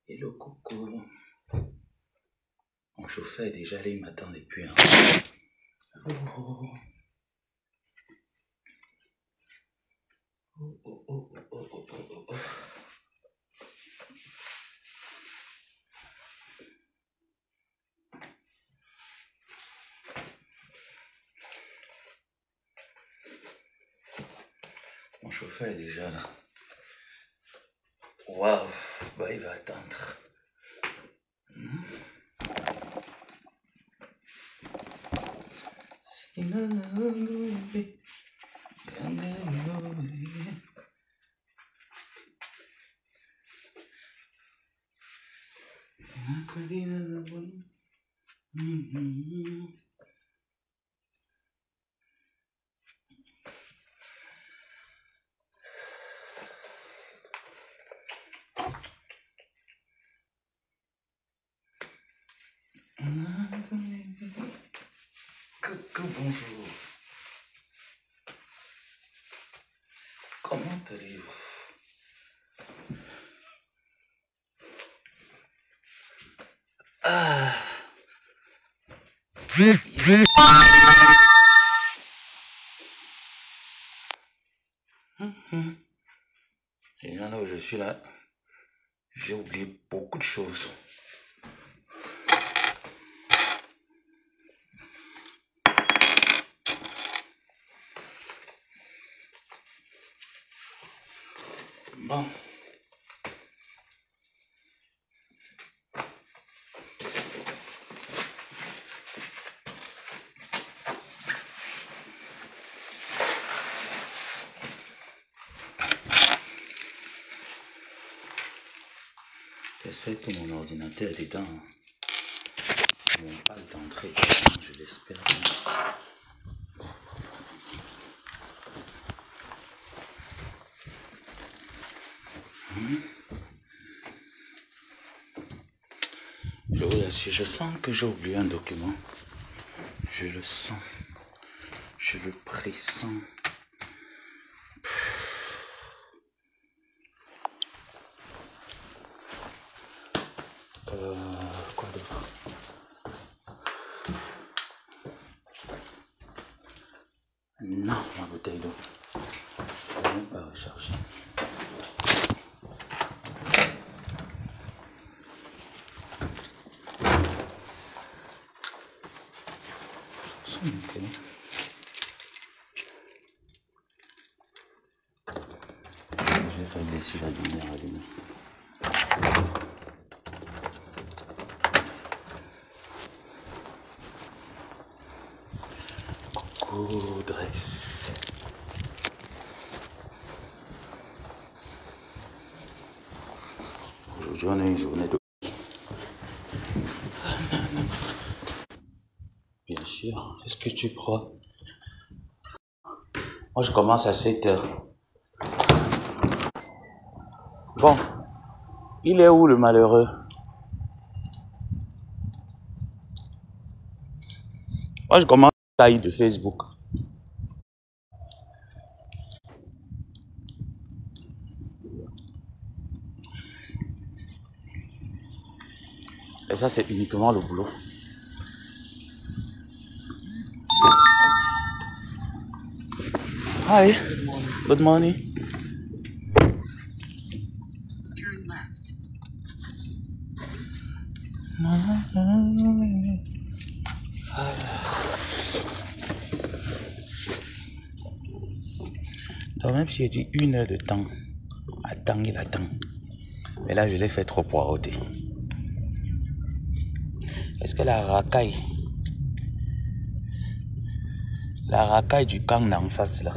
Hello Coco. Mon chauffeur est déjà là, il m'attend depuis un... Oh. Mon chauffeur est déjà là. Waouh, bah il va attendre. Coucou, bonjour. Comment allez-vous? Ah. Et là où je suis là, j'ai oublié beaucoup de choses. Bon. J'espère que mon ordinateur est dedans. Mon passe d'entrée, je l'espère. Je vous assure, je sens que j'ai oublié un document. Je le sens. Je le pressens. Quoi d'autre? Non, ma bouteille d'eau. Je ne vais même pas recharger. Ce sont mes clés. Je vais faire laisser la lumière allumée. Coucou, dress. Aujourd'hui, on a une journée de... Bien sûr. Est-ce que tu crois? Moi, je commence à 7 heures. Bon. Il est où le malheureux? Moi, je commence à tailler de Facebook. Et ça, c'est uniquement le boulot. Hi. Good morning. Turn left. Donc même si j'ai dit 1 heure de temps, attends, il attend. Mais là, je l'ai fait trop poireauter. Est-ce que la racaille du camp d'en face là,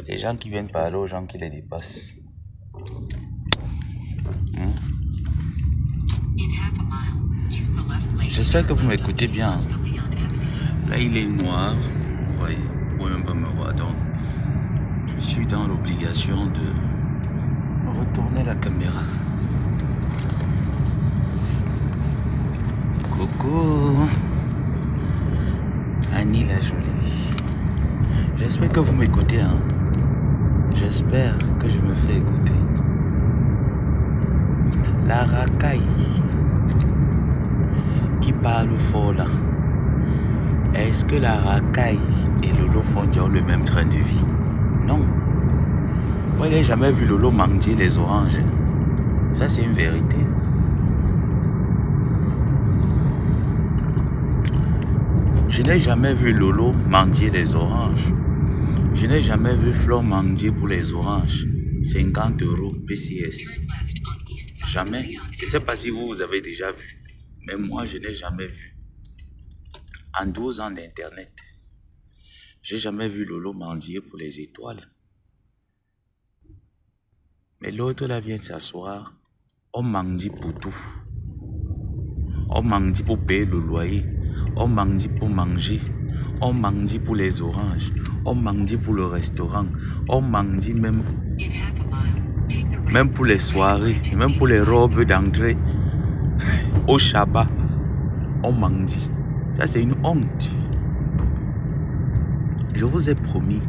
les gens qui viennent parler aux gens qui les dépassent. J'espère que vous m'écoutez bien. Là, il est noir. Vous voyez, vous pouvez même pas me voir. Donc, je suis dans l'obligation de retourner la caméra. Coucou Annie la jolie. J'espère que vous m'écoutez, hein. J'espère que je me fais écouter. racaille qui parle fort là, est-ce que la racaille et Lolo font déjà le même train de vie? Non. Moi, je n'ai jamais vu Lolo manger les oranges. Ça, c'est une vérité. Je n'ai jamais vu Lolo manger les oranges. Je n'ai jamais vu Flo manger pour les oranges. 50 € PCS. Jamais. Je ne sais pas si vous avez déjà vu. Mais moi, je n'ai jamais vu. En 12 ans d'Internet, j'ai jamais vu Lolo mendier pour les étoiles. Mais l'autre là vient s'asseoir. On mendie pour tout. On mendie pour payer le loyer. On mendie pour manger. On mendie pour les oranges. On mendie pour le restaurant. On mendie même pour les soirées. Même pour les robes d'entrée. Au Shabbat. On mendie. Ça, c'est une honte. Je vous ai promis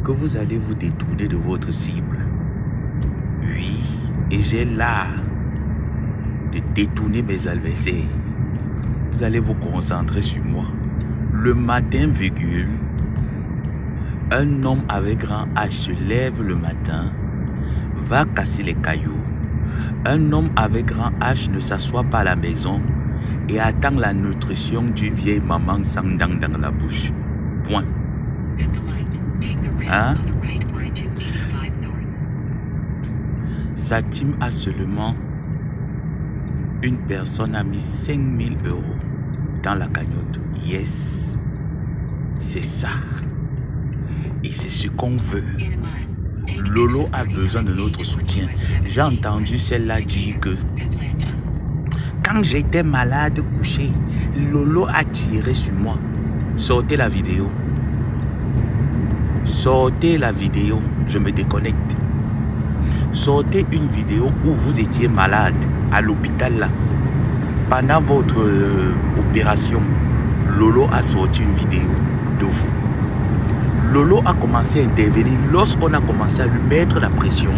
que vous allez vous détourner de votre cible. Oui, et j'ai l'art de détourner mes adversaires. Vous allez vous concentrer sur moi. Le matin, virgule, un homme avec grand H se lève le matin, va casser les cailloux. Un homme avec grand H ne s'assoit pas à la maison et attend la nutrition d'une vieille maman sans dents dans la bouche. Point. Hein? Sa team a seulement une personne a mis 5 000 € dans la cagnotte. Yes. C'est ça. Et c'est ce qu'on veut. Lolo a besoin de notre soutien. J'ai entendu celle-là dire que quand j'étais malade couché, Lolo a tiré sur moi. Sortez la vidéo. Sortez la vidéo. Je me déconnecte. Sortez une vidéo où vous étiez malade à l'hôpital là. Pendant votre opération, Lolo a sorti une vidéo de vous. Lolo a commencé à intervenir lorsqu'on a commencé à lui mettre la pression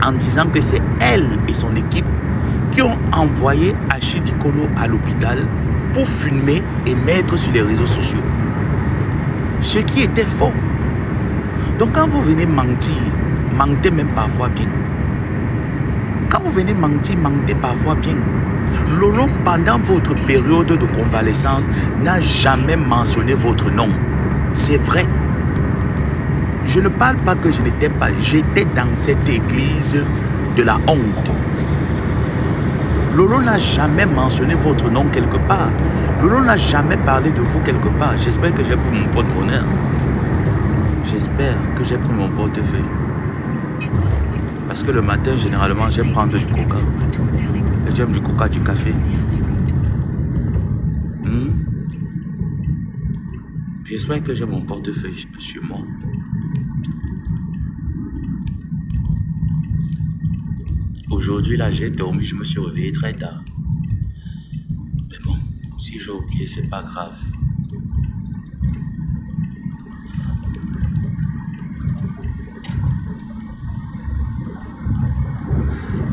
en disant que c'est elle et son équipe qui ont envoyé Achidikolo à l'hôpital pour filmer et mettre sur les réseaux sociaux. Ce qui était faux. Donc quand vous venez mentir, mentez même parfois bien. Quand vous venez mentir, mentez parfois bien. Lolo, pendant votre période de convalescence, n'a jamais mentionné votre nom. C'est vrai. Je ne parle pas que je n'étais pas. J'étais dans cette église de la honte. Lolo n'a jamais mentionné votre nom quelque part. Lolo n'a jamais parlé de vous quelque part. J'espère que j'ai pris mon porte-monnaie. J'espère que j'ai pris mon portefeuille. Parce que le matin, généralement, j'aime prendre du coca. J'aime du coca, du café. J'espère que j'ai mon portefeuille sur moi. Aujourd'hui, là, j'ai dormi, je me suis réveillé très tard. Mais bon, si j'ai oublié, c'est pas grave.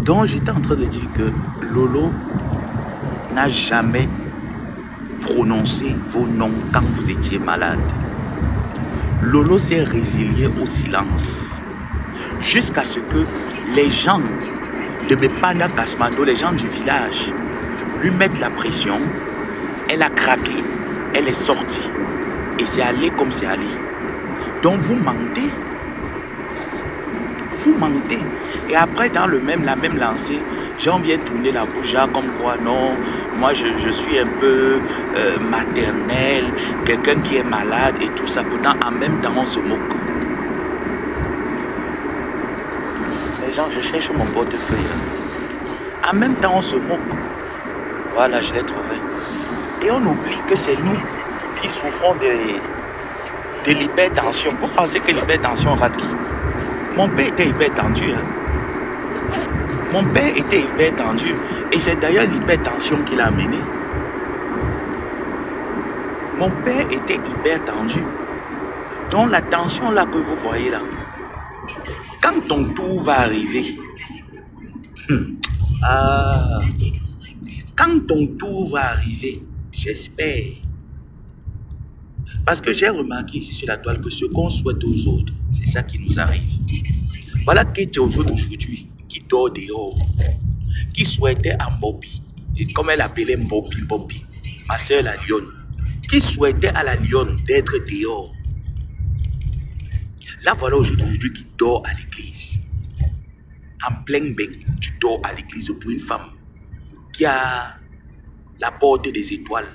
Donc, j'étais en train de dire que Lolo n'a jamais prononcé vos noms quand vous étiez malade. Lolo s'est résilié au silence jusqu'à ce que les gens de Mepanda Kasmando, les gens du village, lui mettent la pression. Elle a craqué, elle est sortie et c'est allé comme c'est allé. Donc vous mentez. Vous mentez. Et après, dans la même lancée, j'en viens tourner la bouche comme quoi, non, moi je suis un peu maternel, quelqu'un qui est malade et tout ça. Pourtant, en même temps, on se moque. Les gens, je cherche mon portefeuille. En même temps, on se moque. Voilà, je l'ai trouvé. Et on oublie que c'est nous qui souffrons de l'hypertension. Vous pensez que l'hypertension rate qui? Mon père était hypertendu. Mon père était hypertendu. Et c'est d'ailleurs l'hypertension qui l'a amené. Mon père était hypertendu. Donc la tension là que vous voyez là, quand ton tour va arriver, Ah, quand ton tour va arriver, j'espère. Parce que j'ai remarqué ici sur la toile que ce qu'on souhaite aux autres, c'est ça qui nous arrive. Voilà Kate aujourd'hui, qui dort dehors, qui souhaitait à Mbobi, comme elle appelait Mbobi, ma soeur la lionne, qui souhaitait à la lionne d'être dehors. Là, voilà aujourd'hui qui dort à l'église. En plein bain, tu dors à l'église pour une femme qui a la porte des étoiles.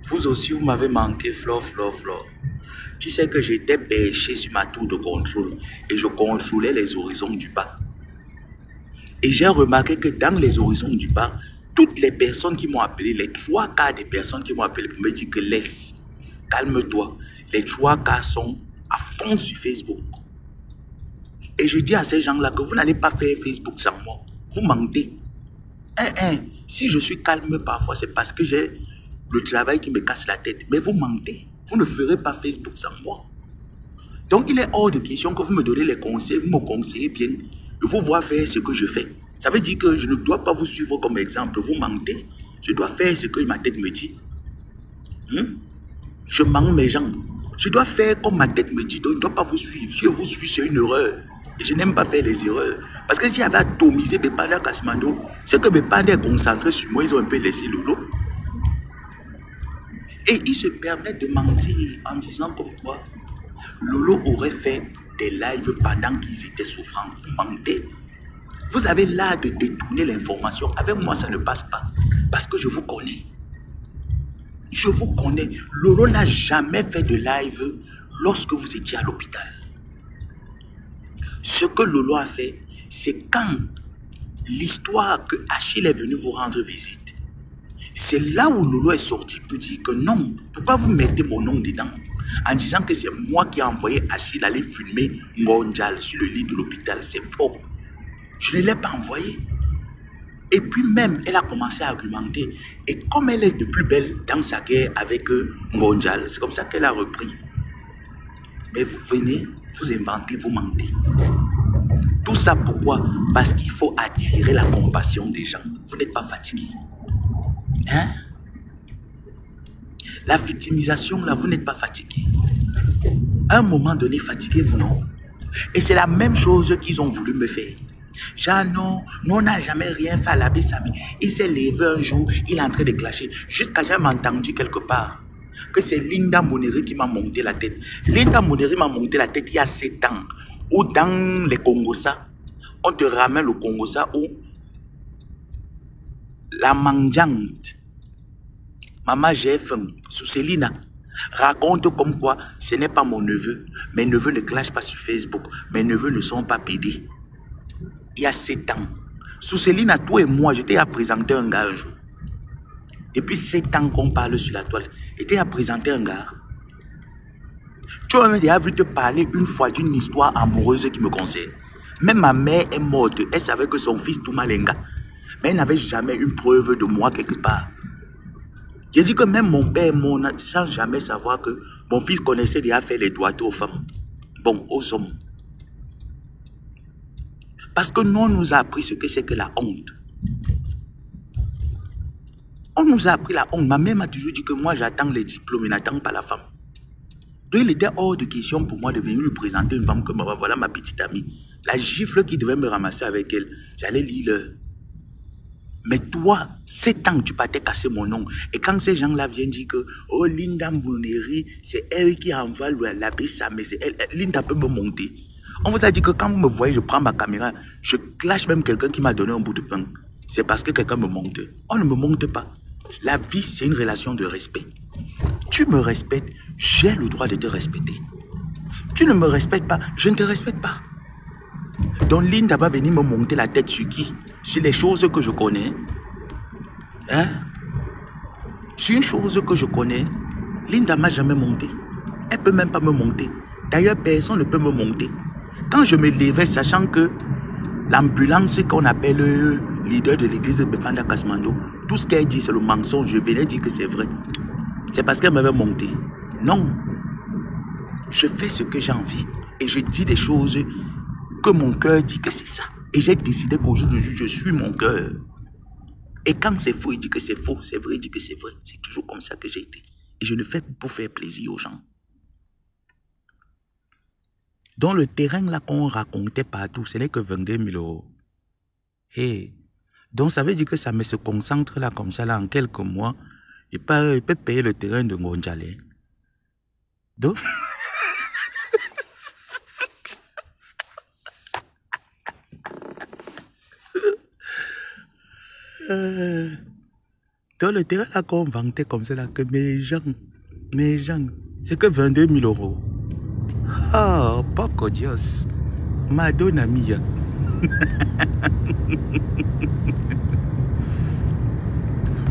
Vous aussi, vous m'avez manqué, Flore. Tu sais que j'étais perché sur ma tour de contrôle et je contrôlais les horizons du bas. Et j'ai remarqué que dans les horizons du bas, toutes les personnes qui m'ont appelé, les 3/4 des personnes qui m'ont appelé pour me dire que laisse, calme-toi. Les 3/4 sont à fond sur Facebook. Et je dis à ces gens-là que vous n'allez pas faire Facebook sans moi. Vous mentez. Si je suis calme parfois, c'est parce que j'ai le travail qui me casse la tête. Mais vous mentez. Vous ne ferez pas Facebook sans moi. Donc, il est hors de question que vous me donnez les conseils, vous me conseillez bien, de vous voir faire ce que je fais. Ça veut dire que je ne dois pas vous suivre comme exemple. Vous mentez. Je dois faire ce que ma tête me dit. Je ment mes gens. Je dois faire comme ma tête me dit. Donc, je ne dois pas vous suivre. Si je vous suis, c'est une erreur. Et je n'aime pas faire les erreurs. Parce que s'il y avait atomisé Bepanda Kasmando, c'est que Bepanda est concentré sur moi, ils ont un peu laissé Lolo. Et ils se permettent de mentir en disant comme quoi Lolo aurait fait des lives pendant qu'ils étaient souffrants. Vous mentez. Vous avez l'art de détourner l'information. Avec moi, ça ne passe pas. Parce que je vous connais. Je vous connais. Lolo n'a jamais fait de live lorsque vous étiez à l'hôpital. Ce que Lolo a fait, c'est quand l'histoire que Achille est venu vous rendre visite. C'est là où Lolo est sorti pour dire que non, pourquoi vous mettez mon nom dedans? En disant que c'est moi qui ai envoyé Achille aller filmer Mondial sur le lit de l'hôpital. C'est faux. Je ne l'ai pas envoyé. Et puis même, elle a commencé à argumenter. Et comme elle est de plus belle dans sa guerre avec Mondial, c'est comme ça qu'elle a repris. Mais vous venez, vous inventez, vous mentez. Tout ça pourquoi? Parce qu'il faut attirer la compassion des gens. Vous n'êtes pas fatigué. Hein? La victimisation, là, vous n'êtes pas fatigué. À un moment donné, fatiguez-vous, non? Et c'est la même chose qu'ils ont voulu me faire. Genre, non, on n'a jamais rien fait à l'abbé Sami. Il s'est levé un jour, il est en train de clasher. Jusqu'à jamais entendu quelque part que c'est Linda Moneri qui m'a monté la tête. Linda Moneri m'a monté la tête il y a 7 ans. Ou dans les Congosa, on te ramène le Congosa où la mendiante, Maman GFM, Sousselina, raconte comme quoi ce n'est pas mon neveu. Mes neveux ne clashent pas sur Facebook. Mes neveux ne sont pas pédés. Il y a 7 ans. Sousselina, toi et moi, j'étais à présenter un gars un jour. Depuis 7 ans qu'on parle sur la toile, j'étais à présenter un gars. Tu as déjà vu te parler une fois d'une histoire amoureuse qui me concerne. Même ma mère est morte. Elle savait que son fils Toumalenga. Mais elle n'avait jamais une preuve de moi quelque part. J'ai dit que même mon père, sans jamais savoir que mon fils connaissait déjà faire les doigts aux femmes. Bon, aux hommes. Parce que nous, on nous a appris ce que c'est que la honte. On nous a appris la honte. Ma mère m'a toujours dit que moi, j'attends les diplômes, je n'attends pas la femme. Donc, il était hors de question pour moi de venir lui présenter une femme comme voilà ma petite amie. La gifle qui devait me ramasser avec elle, j'allais lire l'heure. Mais toi, 7 ans, tu partais casser mon nom. Et quand ces gens-là viennent dire que oh, Linda Moneri, c'est elle qui envoie l'abbé Sam, mais c'est elle, Linda peut me monter. On vous a dit que quand vous me voyez, je prends ma caméra, je clash même quelqu'un qui m'a donné un bout de pain. C'est parce que quelqu'un me monte. On ne me monte pas. La vie, c'est une relation de respect. Tu me respectes, j'ai le droit de te respecter. Tu ne me respectes pas, je ne te respecte pas. Donc Linda va venir me monter la tête sur qui? Sur les choses que je connais. Hein? Sur une chose que je connais, Linda m'a jamais monté. Elle ne peut même pas me monter. D'ailleurs, personne ne peut me monter. Quand je me levais, sachant que l'ambulance qu'on appelle le leader de l'église de Bepanda Kasmando, tout ce qu'elle dit, c'est le mensonge. Je venais dire que c'est vrai. C'est parce qu'elle m'avait monté. Non. Je fais ce que j'ai envie. Et je dis des choses que mon cœur dit que c'est ça. Et j'ai décidé qu'aujourd'hui, je suis mon cœur. Et quand c'est faux, il dit que c'est faux. C'est vrai, il dit que c'est vrai. C'est toujours comme ça que j'ai été. Et je le fais pour faire plaisir aux gens. Dans le terrain là qu'on racontait partout, ce n'est que 22 000 euros. Hey. Donc ça veut dire que ça me se concentre là comme ça là en quelques mois. Il peut payer le terrain de Ngonjale. Donc... dans le terrain là qu'on vantait comme ça là, que mes gens, c'est que 22 000 euros. Ah, poco Dios. Madonna mia.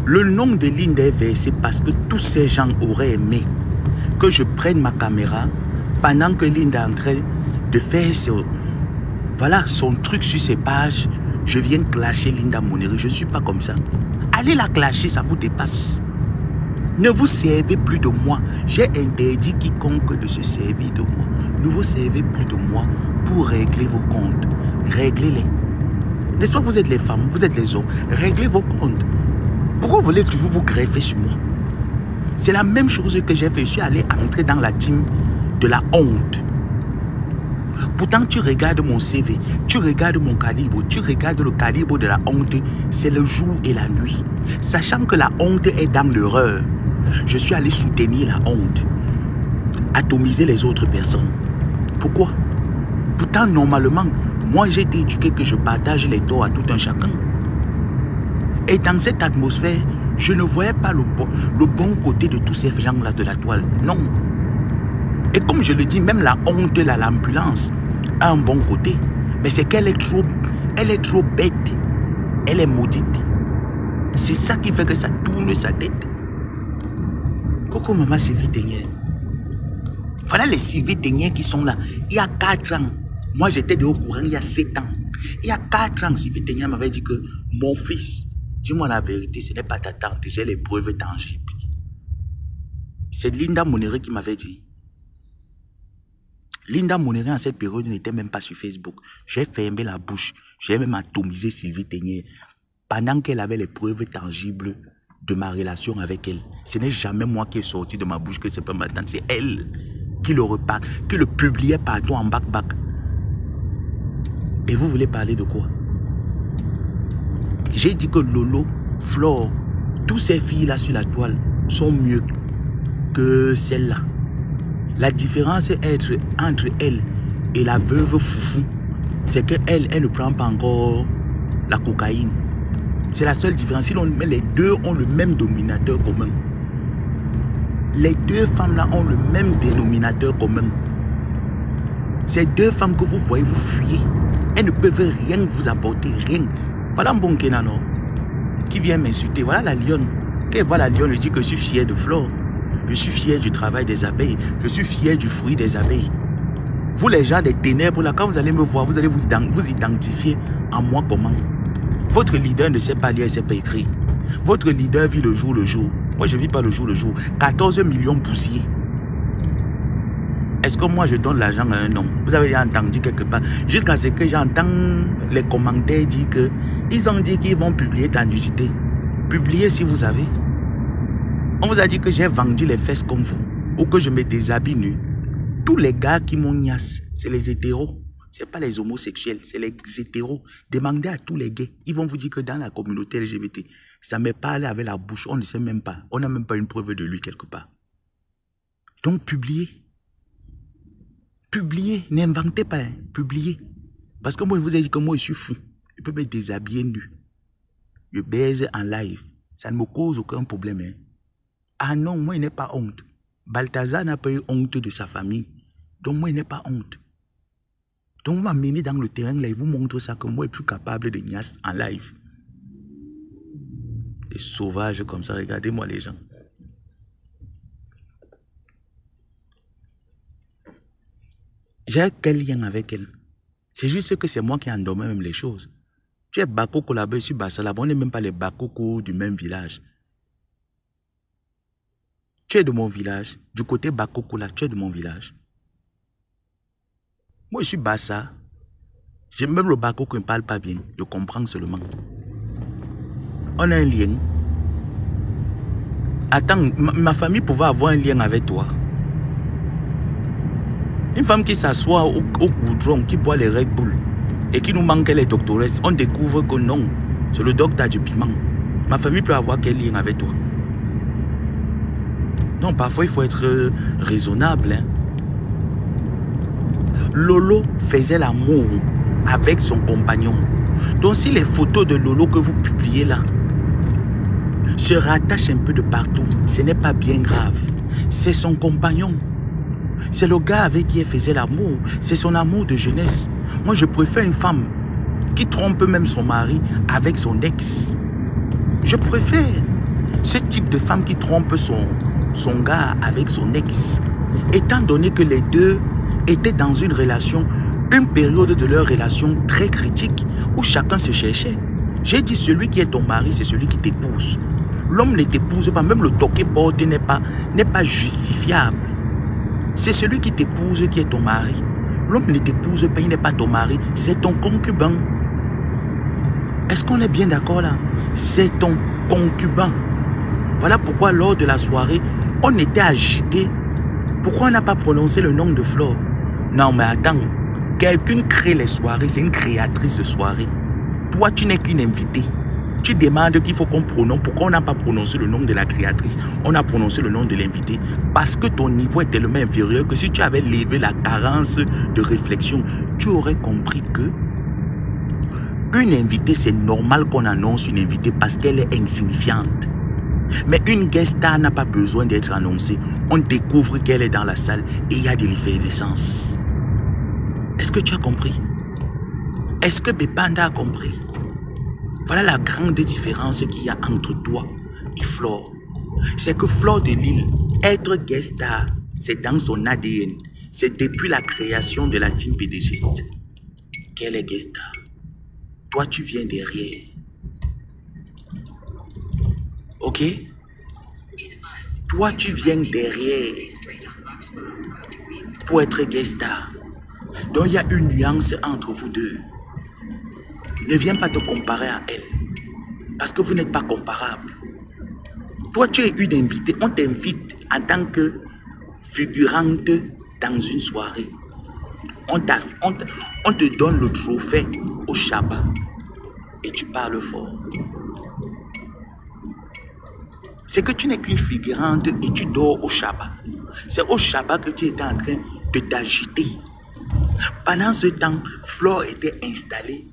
Le nom de Linda est versé parce que tous ces gens auraient aimé que je prenne ma caméra pendant que Linda est en train de faire son truc sur ses pages. Je viens clasher Linda Moneri. Je ne suis pas comme ça. Allez la clasher, ça vous dépasse. Ne vous servez plus de moi. J'ai interdit quiconque de se servir de moi. Ne vous servez plus de moi pour régler vos comptes. Réglez-les. N'est-ce pas, vous êtes les femmes, vous êtes les hommes. Réglez vos comptes. Pourquoi vous voulez toujours vous greffer sur moi? C'est la même chose que j'ai fait. Je suis allé entrer dans la team de la honte. Pourtant, tu regardes mon CV, tu regardes mon calibre, tu regardes le calibre de la honte, c'est le jour et la nuit. Sachant que la honte est dans l'erreur, je suis allé soutenir la honte, atomiser les autres personnes. Pourquoi? Pourtant, normalement, moi j'ai été éduqué que je partage les torts à tout un chacun. Et dans cette atmosphère, je ne voyais pas le bon côté de tous ces gens-là de la toile. Non. Et comme je le dis, même la honte, l'ambulance, a un bon côté. Mais c'est qu'elle est trop bête. Elle est maudite. C'est ça qui fait que ça tourne sa tête. Coucou maman Sylvie Tenière. Voilà les Sylvie Tenière qui sont là. Il y a 4 ans. Moi j'étais au courant il y a 7 ans. Il y a 4 ans, Sylvie Tenière m'avait dit que mon fils, dis-moi la vérité, ce n'est pas ta tante, j'ai les preuves tangibles. C'est Linda Moneri qui m'avait dit. Linda Moneri en cette période n'était même pas sur Facebook. J'ai fermé la bouche. J'ai même atomisé Sylvie Tenière pendant qu'elle avait les preuves tangibles de ma relation avec elle. Ce n'est jamais moi qui est sorti de ma bouche que c'est pas ma tante, c'est elle qui le publiait partout en back-back. Et vous voulez parler de quoi? J'ai dit que Lolo, Flore, toutes ces filles-là sur la toile sont mieux que celles-là. La différence entre elle et la veuve Foufou, c'est qu'elle, elle ne prend pas encore la cocaïne. C'est la seule différence. Sinon, les deux ont le même dénominateur commun. Les deux femmes-là ont le même dénominateur commun. Ces deux femmes que vous voyez, vous fuyez. Elles ne peuvent rien vous apporter, rien. Voilà un bon Kenano qui vient m'insulter. Voilà la lionne. Quand elle voit la lionne, elle dit que je suis fier de Flore. Je suis fier du travail des abeilles. Je suis fier du fruit des abeilles. Vous les gens des ténèbres, là, quand vous allez me voir, vous allez vous identifier en moi comment? Votre leader ne sait pas lire, il ne sait pas écrire. Votre leader vit le jour le jour. Moi, je ne vis pas le jour le jour. 14 millions poussiers. Est-ce que moi, je donne l'argent à un homme? Vous avez entendu quelque part. Jusqu'à ce que j'entends les commentaires dire que ils ont dit qu'ils vont publier ta nudité. Publiez si vous avez. On vous a dit que j'ai vendu les fesses comme vous. Ou que je me déshabille nu. Tous les gars qui m'ont niasse, c'est les hétéros. Ce n'est pas les homosexuels, c'est les hétéros. Demandez à tous les gays. Ils vont vous dire que dans la communauté LGBT, ça me parle avec la bouche. On ne sait même pas. On n'a même pas une preuve de lui quelque part. Donc publiez. Publiez. N'inventez pas. Hein. Publiez. Parce que moi, je vous ai dit que moi, je suis fou. Je peux me déshabiller nu. Je baise en live. Ça ne me cause aucun problème. Hein. Ah non, moi, il n'est pas honte. Balthazar n'a pas eu honte de sa famille. Donc moi, il n'est pas honte. Donc vous m'amenez dans le terrain, là, et vous montre ça que moi, je suis plus capable de niasse en live. Les sauvages comme ça, regardez-moi les gens. J'ai quel lien avec elle? C'est juste que c'est moi qui endormais même les choses. Tu es Bakoko là-bas, je suis Bassa là-bas, on n'est même pas les Bakoko du même village. Tu es de mon village, du côté Bakoko là, tu es de mon village. Moi je suis Bassa, J'ai même le Bako qui ne parle pas bien. Je comprends seulement. On a un lien. Attends, ma famille pouvait avoir un lien avec toi. Une femme qui s'assoit au goudron, qui boit les Red Bull et qui nous manque les doctoresses, on découvre que non, c'est le docteur du piment. Ma famille peut avoir quel lien avec toi? Non, parfois il faut être raisonnable. Hein. Lolo faisait l'amour avec son compagnon. Donc si les photos de Lolo que vous publiez là se rattachent un peu de partout, ce n'est pas bien grave. C'est son compagnon. C'est le gars avec qui elle faisait l'amour. C'est son amour de jeunesse. Moi, je préfère une femme qui trompe même son mari avec son ex. Je préfère ce type de femme qui trompe son gars avec son ex. Étant donné que les deux étaient dans une relation, une période de leur relation très critique où chacun se cherchait. J'ai dit, celui qui est ton mari, c'est celui qui t'épouse. L'homme ne t'épouse pas, même le toqué porte n'est pas justifiable. C'est celui qui t'épouse qui est ton mari. L'homme ne t'épouse pas, il n'est pas ton mari, c'est ton concubin. Est-ce qu'on est bien d'accord là? C'est ton concubin. Voilà pourquoi lors de la soirée, on était agité. Pourquoi on n'a pas prononcé le nom de Flore? Non mais attends, quelqu'un crée les soirées, c'est une créatrice de soirée. Toi, tu n'es qu'une invitée. Tu demandes qu'il faut qu'on prononce. Pourquoi on n'a pas prononcé le nom de la créatrice? On a prononcé le nom de l'invité. Parce que ton niveau est tellement inférieur que si tu avais levé la carence de réflexion, tu aurais compris que une invitée, c'est normal qu'on annonce une invitée parce qu'elle est insignifiante. Mais une guest star n'a pas besoin d'être annoncée. On découvre qu'elle est dans la salle et il y a de l'effervescence. Est-ce que tu as compris? Est-ce que Bepanda a compris? Voilà la grande différence qu'il y a entre toi et Flore. C'est que Flore de Lille, être guest star, c'est dans son ADN. C'est depuis la création de la team PDGiste qu'elle est guest star. Toi, tu viens derrière. Ok? Toi, tu viens derrière pour être guest star. Donc, il y a une nuance entre vous deux. Ne viens pas te comparer à elle. Parce que vous n'êtes pas comparables. Toi, tu es une invitée. On t'invite en tant que figurante dans une soirée. On te donne le trophée au Shabbat. Et tu parles fort. C'est que tu n'es qu'une figurante et tu dors au Shabbat. C'est au Shabbat que tu étais en train de t'agiter. Pendant ce temps, Flore était installée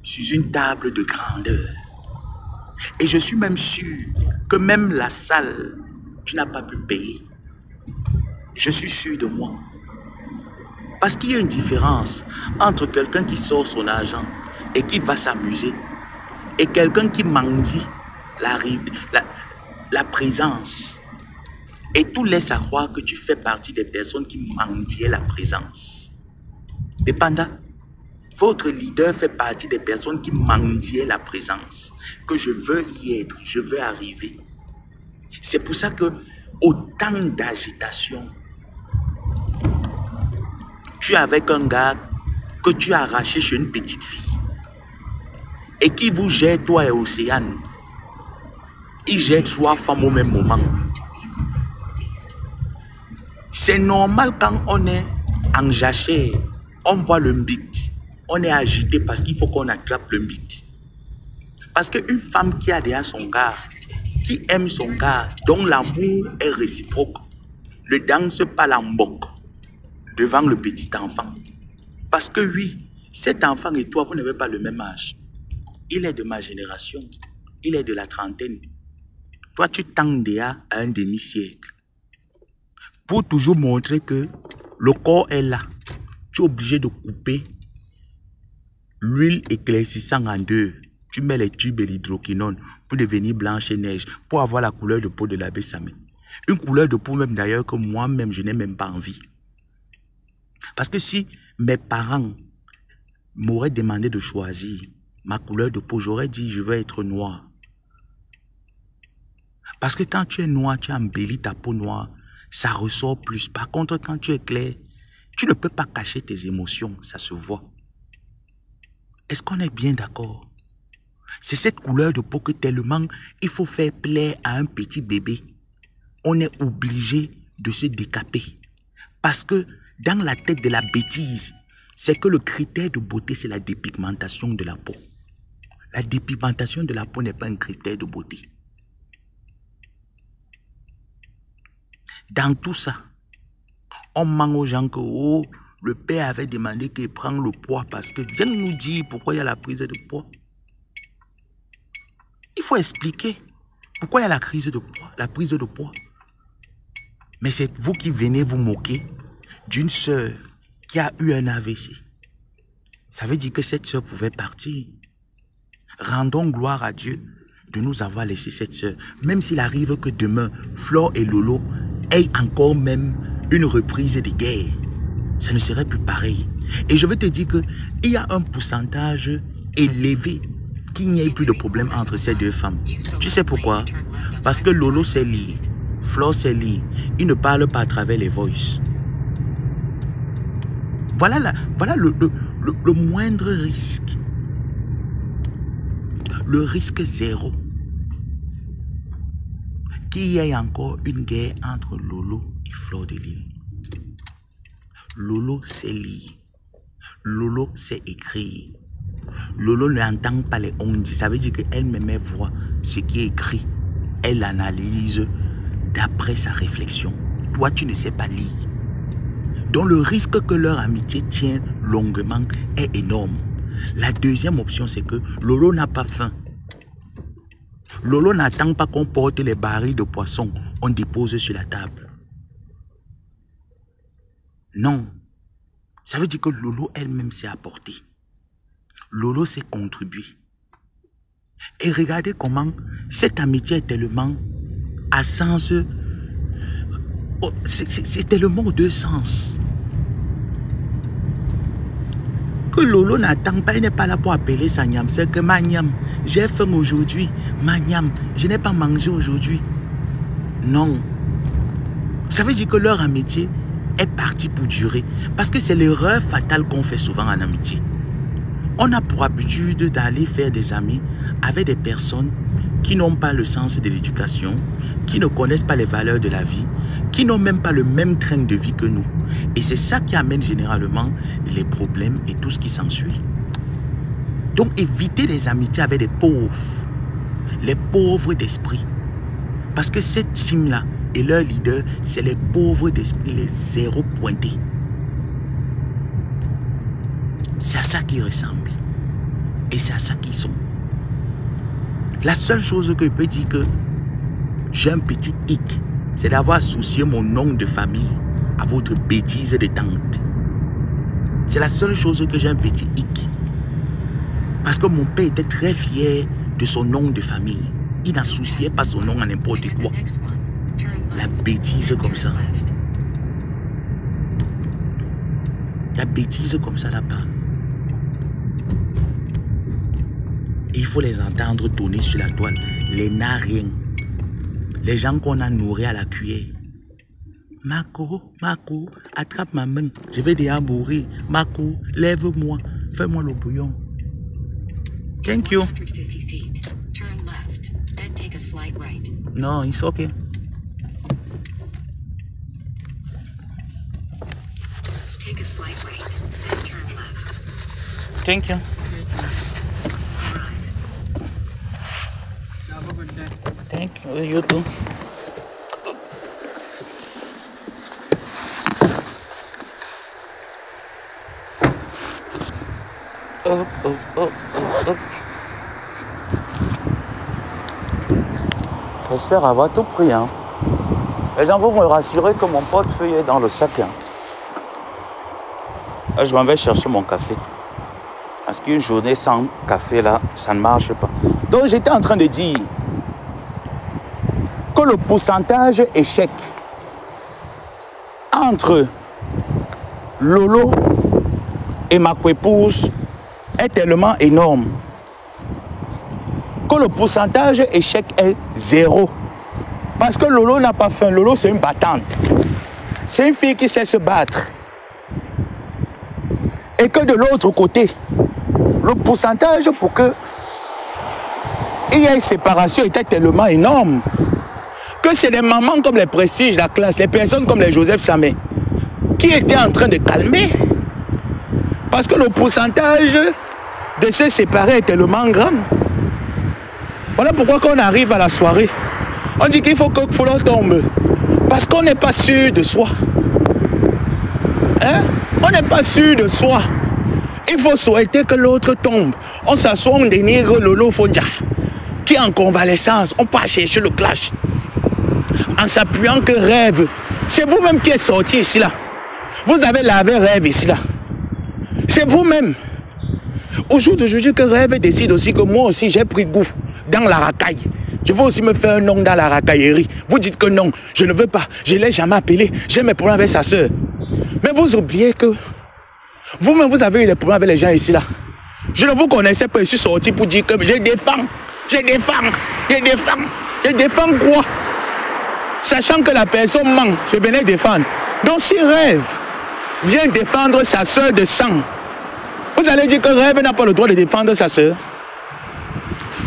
sur une table de grandeur. Et je suis même sûr que même la salle, tu n'as pas pu payer. Je suis sûr de moi. Parce qu'il y a une différence entre quelqu'un qui sort son argent et qui va s'amuser et quelqu'un qui mendie la présence. Et tout laisse à croire que tu fais partie des personnes qui mendiaient la présence. Dépendant. Votre leader fait partie des personnes qui mendiaient la présence. Que je veux y être, je veux arriver. C'est pour ça que autant d'agitation. Tu es avec un gars que tu as arraché chez une petite fille. Et qui vous jette, toi et Océane. Il jette 3 femmes au même moment. C'est normal quand on est en jachère, on voit le mbit. On est agité parce qu'il faut qu'on attrape le mbit. Parce qu'une femme qui a déjà son gars, qui aime son gars, dont l'amour est réciproque, ne danse pas la moque devant le petit enfant. Parce que oui, cet enfant et toi, vous n'avez pas le même âge. Il est de ma génération. Il est de la trentaine. Toi, tu tends déjà à un demi-siècle. Pour toujours montrer que le corps est là, tu es obligé de couper l'huile éclaircissant en deux. Tu mets les tubes et l'hydroquinone pour devenir blanche et neige, pour avoir la couleur de peau de l'abbé Samé. Une couleur de peau même d'ailleurs que moi-même, je n'ai même pas envie. Parce que si mes parents m'auraient demandé de choisir ma couleur de peau, j'aurais dit je veux être noir. Parce que quand tu es noir, tu embellis ta peau noire, ça ressort plus. Par contre, quand tu es clair, tu ne peux pas cacher tes émotions, ça se voit. Est-ce qu'on est bien d'accord? C'est cette couleur de peau que tellement il faut faire plaire à un petit bébé. On est obligé de se décaper. Parce que dans la tête de la bêtise, c'est que le critère de beauté, c'est la dépigmentation de la peau. La dépigmentation de la peau n'est pas un critère de beauté. Dans tout ça, on ment aux gens que oh, le père avait demandé qu'il prenne le poids parce que viens nous dire pourquoi il y a la prise de poids. Il faut expliquer pourquoi il y a la prise de poids. Mais c'est vous qui venez vous moquer d'une sœur qui a eu un AVC. Ça veut dire que cette sœur pouvait partir. Rendons gloire à Dieu de nous avoir laissé cette sœur. Même s'il arrive que demain, Flore et Lolo aient encore même une reprise de guerre, ça ne serait plus pareil. Et je veux te dire qu'il y a un pourcentage élevé qu'il n'y ait plus de problème entre ces deux femmes. Tu sais pourquoi? Parce que Lolo sait lire, Flore sait lire. Ils ne parlent pas à travers les voices. Voilà le moindre risque. Le risque zéro. Qu'il y ait encore une guerre entre Lolo et Fleur de Lys. Lolo sait lire. Lolo sait écrire. Lolo n'entend pas les ondits. Ça veut dire qu'elle-même voit ce qui est écrit. Elle analyse d'après sa réflexion. Toi, tu ne sais pas lire. Donc le risque que leur amitié tient longuement est énorme. La deuxième option, c'est que Lolo n'a pas faim. Lolo n'attend pas qu'on porte les barils de poisson, on dépose sur la table. Non. Ça veut dire que Lolo elle-même s'est apportée. Lolo s'est contribué. Et regardez comment cette amitié est tellement à sens... C'est tellement aux deux sens. Que Lolo n'attend pas, il n'est pas là pour appeler sa niam. C'est que ma niam, j'ai faim aujourd'hui. Ma niam, je n'ai pas mangé aujourd'hui. Non. Ça veut dire que leur amitié est partie pour durer. Parce que c'est l'erreur fatale qu'on fait souvent en amitié. On a pour habitude d'aller faire des amis avec des personnes qui n'ont pas le sens de l'éducation, qui ne connaissent pas les valeurs de la vie, qui n'ont même pas le même train de vie que nous. Et c'est ça qui amène généralement les problèmes et tout ce qui s'ensuit. Donc évitez les amitiés avec des pauvres, les pauvres d'esprit. Parce que cette team-là et leur leader, c'est les pauvres d'esprit, les zéros pointés. C'est à ça qu'ils ressemblent. Et c'est à ça qu'ils sont. La seule chose que je peux dire que j'ai un petit hic, c'est d'avoir associé mon nom de famille à votre bêtise de tante. C'est la seule chose que j'ai un petit hic. Parce que mon père était très fier de son nom de famille. Il n'associait pas son nom à n'importe quoi. La bêtise comme ça. La bêtise comme ça là-bas. Il faut les entendre tourner sur la toile. Les nariens. Les gens qu'on a nourris à la cuillère. Marco, Marco, attrape ma main. Je vais déjà mourir. Marco, lève-moi. Fais-moi le bouillon. Thank you. No, it's okay. Take a slight right, then turn left. Thank you. Thank you. You too. Oh, oh, oh, oh, oh. J'espère avoir tout pris, hein. Les gens vont me rassurer que mon portefeuille est dans le sac, hein. Là, je m'en vais chercher mon café. Parce qu'une journée sans café, là, ça ne marche pas. Donc, j'étais en train de dire que le pourcentage échec entre Lolo et ma coépouse est tellement énorme que le pourcentage échec est 0. Parce que Lolo n'a pas faim. Lolo, c'est une battante. C'est une fille qui sait se battre. Et que de l'autre côté, Le pourcentage pour que il y ait une séparation était tellement énorme que c'est les mamans comme les Prestiges, la classe, les personnes comme les Joseph Samé qui étaient en train de calmer. Parce que le pourcentage de se séparer est tellement grand. Voilà pourquoi quand on arrive à la soirée, on dit qu'il faut que l'on tombe. Parce qu'on n'est pas sûr de soi. Hein? On n'est pas sûr de soi. Il faut souhaiter que l'autre tombe. On s'assoit, on dénigre Lolo Fondia, qui est en convalescence. On part chercher le clash. En s'appuyant que Rêve. C'est vous-même qui êtes sorti ici là. Vous avez lavé Rêve ici là. C'est vous-même. Au jour d'aujourd'hui que Rêve décide aussi que moi aussi j'ai pris goût dans la racaille. Je veux aussi me faire un nom dans la racaillerie. Vous dites que non, je ne veux pas. Je ne l'ai jamais appelé. J'ai mes problèmes avec sa soeur. Mais vous oubliez que vous-même vous avez eu des problèmes avec les gens ici là. Je ne vous connaissais pas. Je suis sorti pour dire que je défends. Je défends. Je défends. Je défends quoi? Sachant que la personne ment, je venais défendre. Donc si Rêve vient défendre sa soeur de sang, vous allez dire que Rêve n'a pas le droit de défendre sa soeur.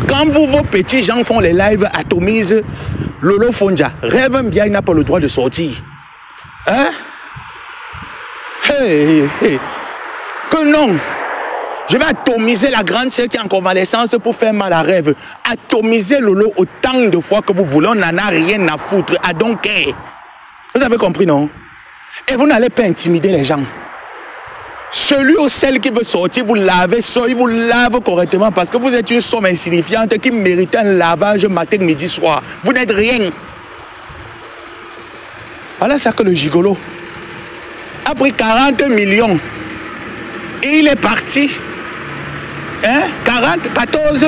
Quand vous, vos petits gens font les lives, atomisent Lolo Fondia, Rêve bien n'a pas le droit de sortir. Hein? Hey. Que non. Je vais atomiser la grande sœur qui est en convalescence pour faire mal à Rêve. Atomiser Lolo autant de fois que vous voulez. On n'en a rien à foutre. I don't care. Vous avez compris, non? Et vous n'allez pas intimider les gens. Celui ou celle qui veut sortir, vous lavez ça, il vous lave correctement parce que vous êtes une somme insignifiante qui mérite un lavage matin, midi, soir. Vous n'êtes rien. Voilà ça que le gigolo a pris 40 millions. Et il est parti. Hein? 14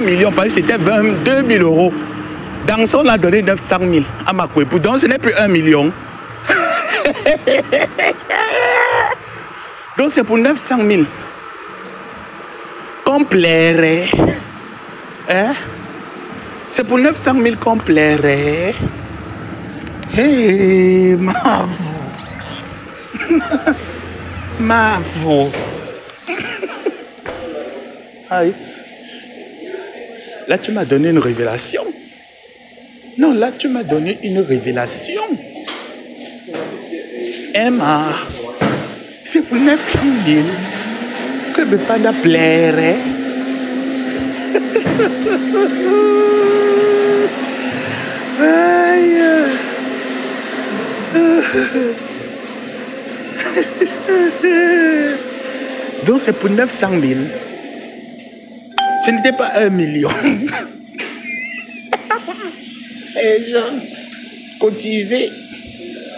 millions, parce que c'était 22 000 euros. Dans son, on a donné 900 000 à Makwepou. Donc ce n'est plus 1 million. Donc c'est pour 900 000 qu'on plairait. Hein? C'est pour 900 000 qu'on plairait. Hey, Mavo. Aïe. Là, tu m'as donné une révélation. Non, là, tu m'as donné une révélation. Emma, c'est pour 900 000 que Bepanda plairait. Aïe. Donc c'est pour 900 000. Ce n'était pas 1 million. Et gens cotisé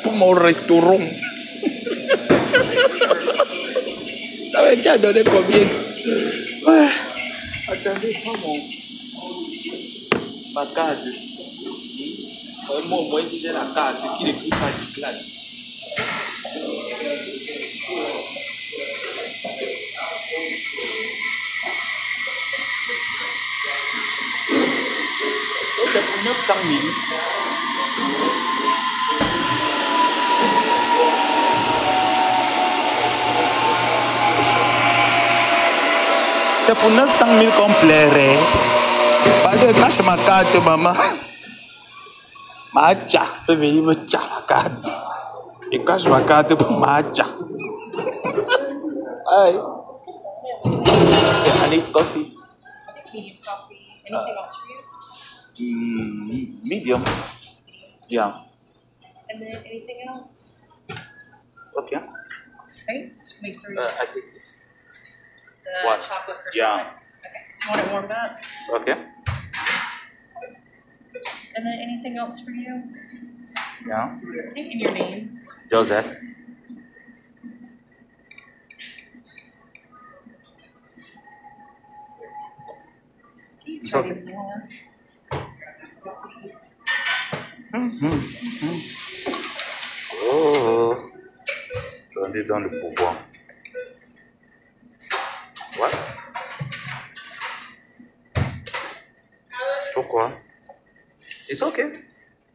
pour mon restaurant. Tu as donné combien? Ouais. Attendez, pas ma carte. Moi, si j'ai la carte qui n'écrit pas du clan. C'est pour 900 000. C'est pour 900 000 qu'on plairait. Pardon, cache ma carte, maman. Macha, peut venir me tcha la carte. Et cache ma carte pour Macha. Aïe. I need coffee. Medium coffee. Anything else for you? Medium. Yeah. And then anything else? Okay. Okay, let's make 3. I think this. The what? chocolate croissant. Yeah. Okay. You want it warmed up? Okay. And then anything else for you? Yeah. Okay, and your name? Joseph. It's okay. Any more? Oh. On est dans le pouvoir. What? Pourquoi? It's okay.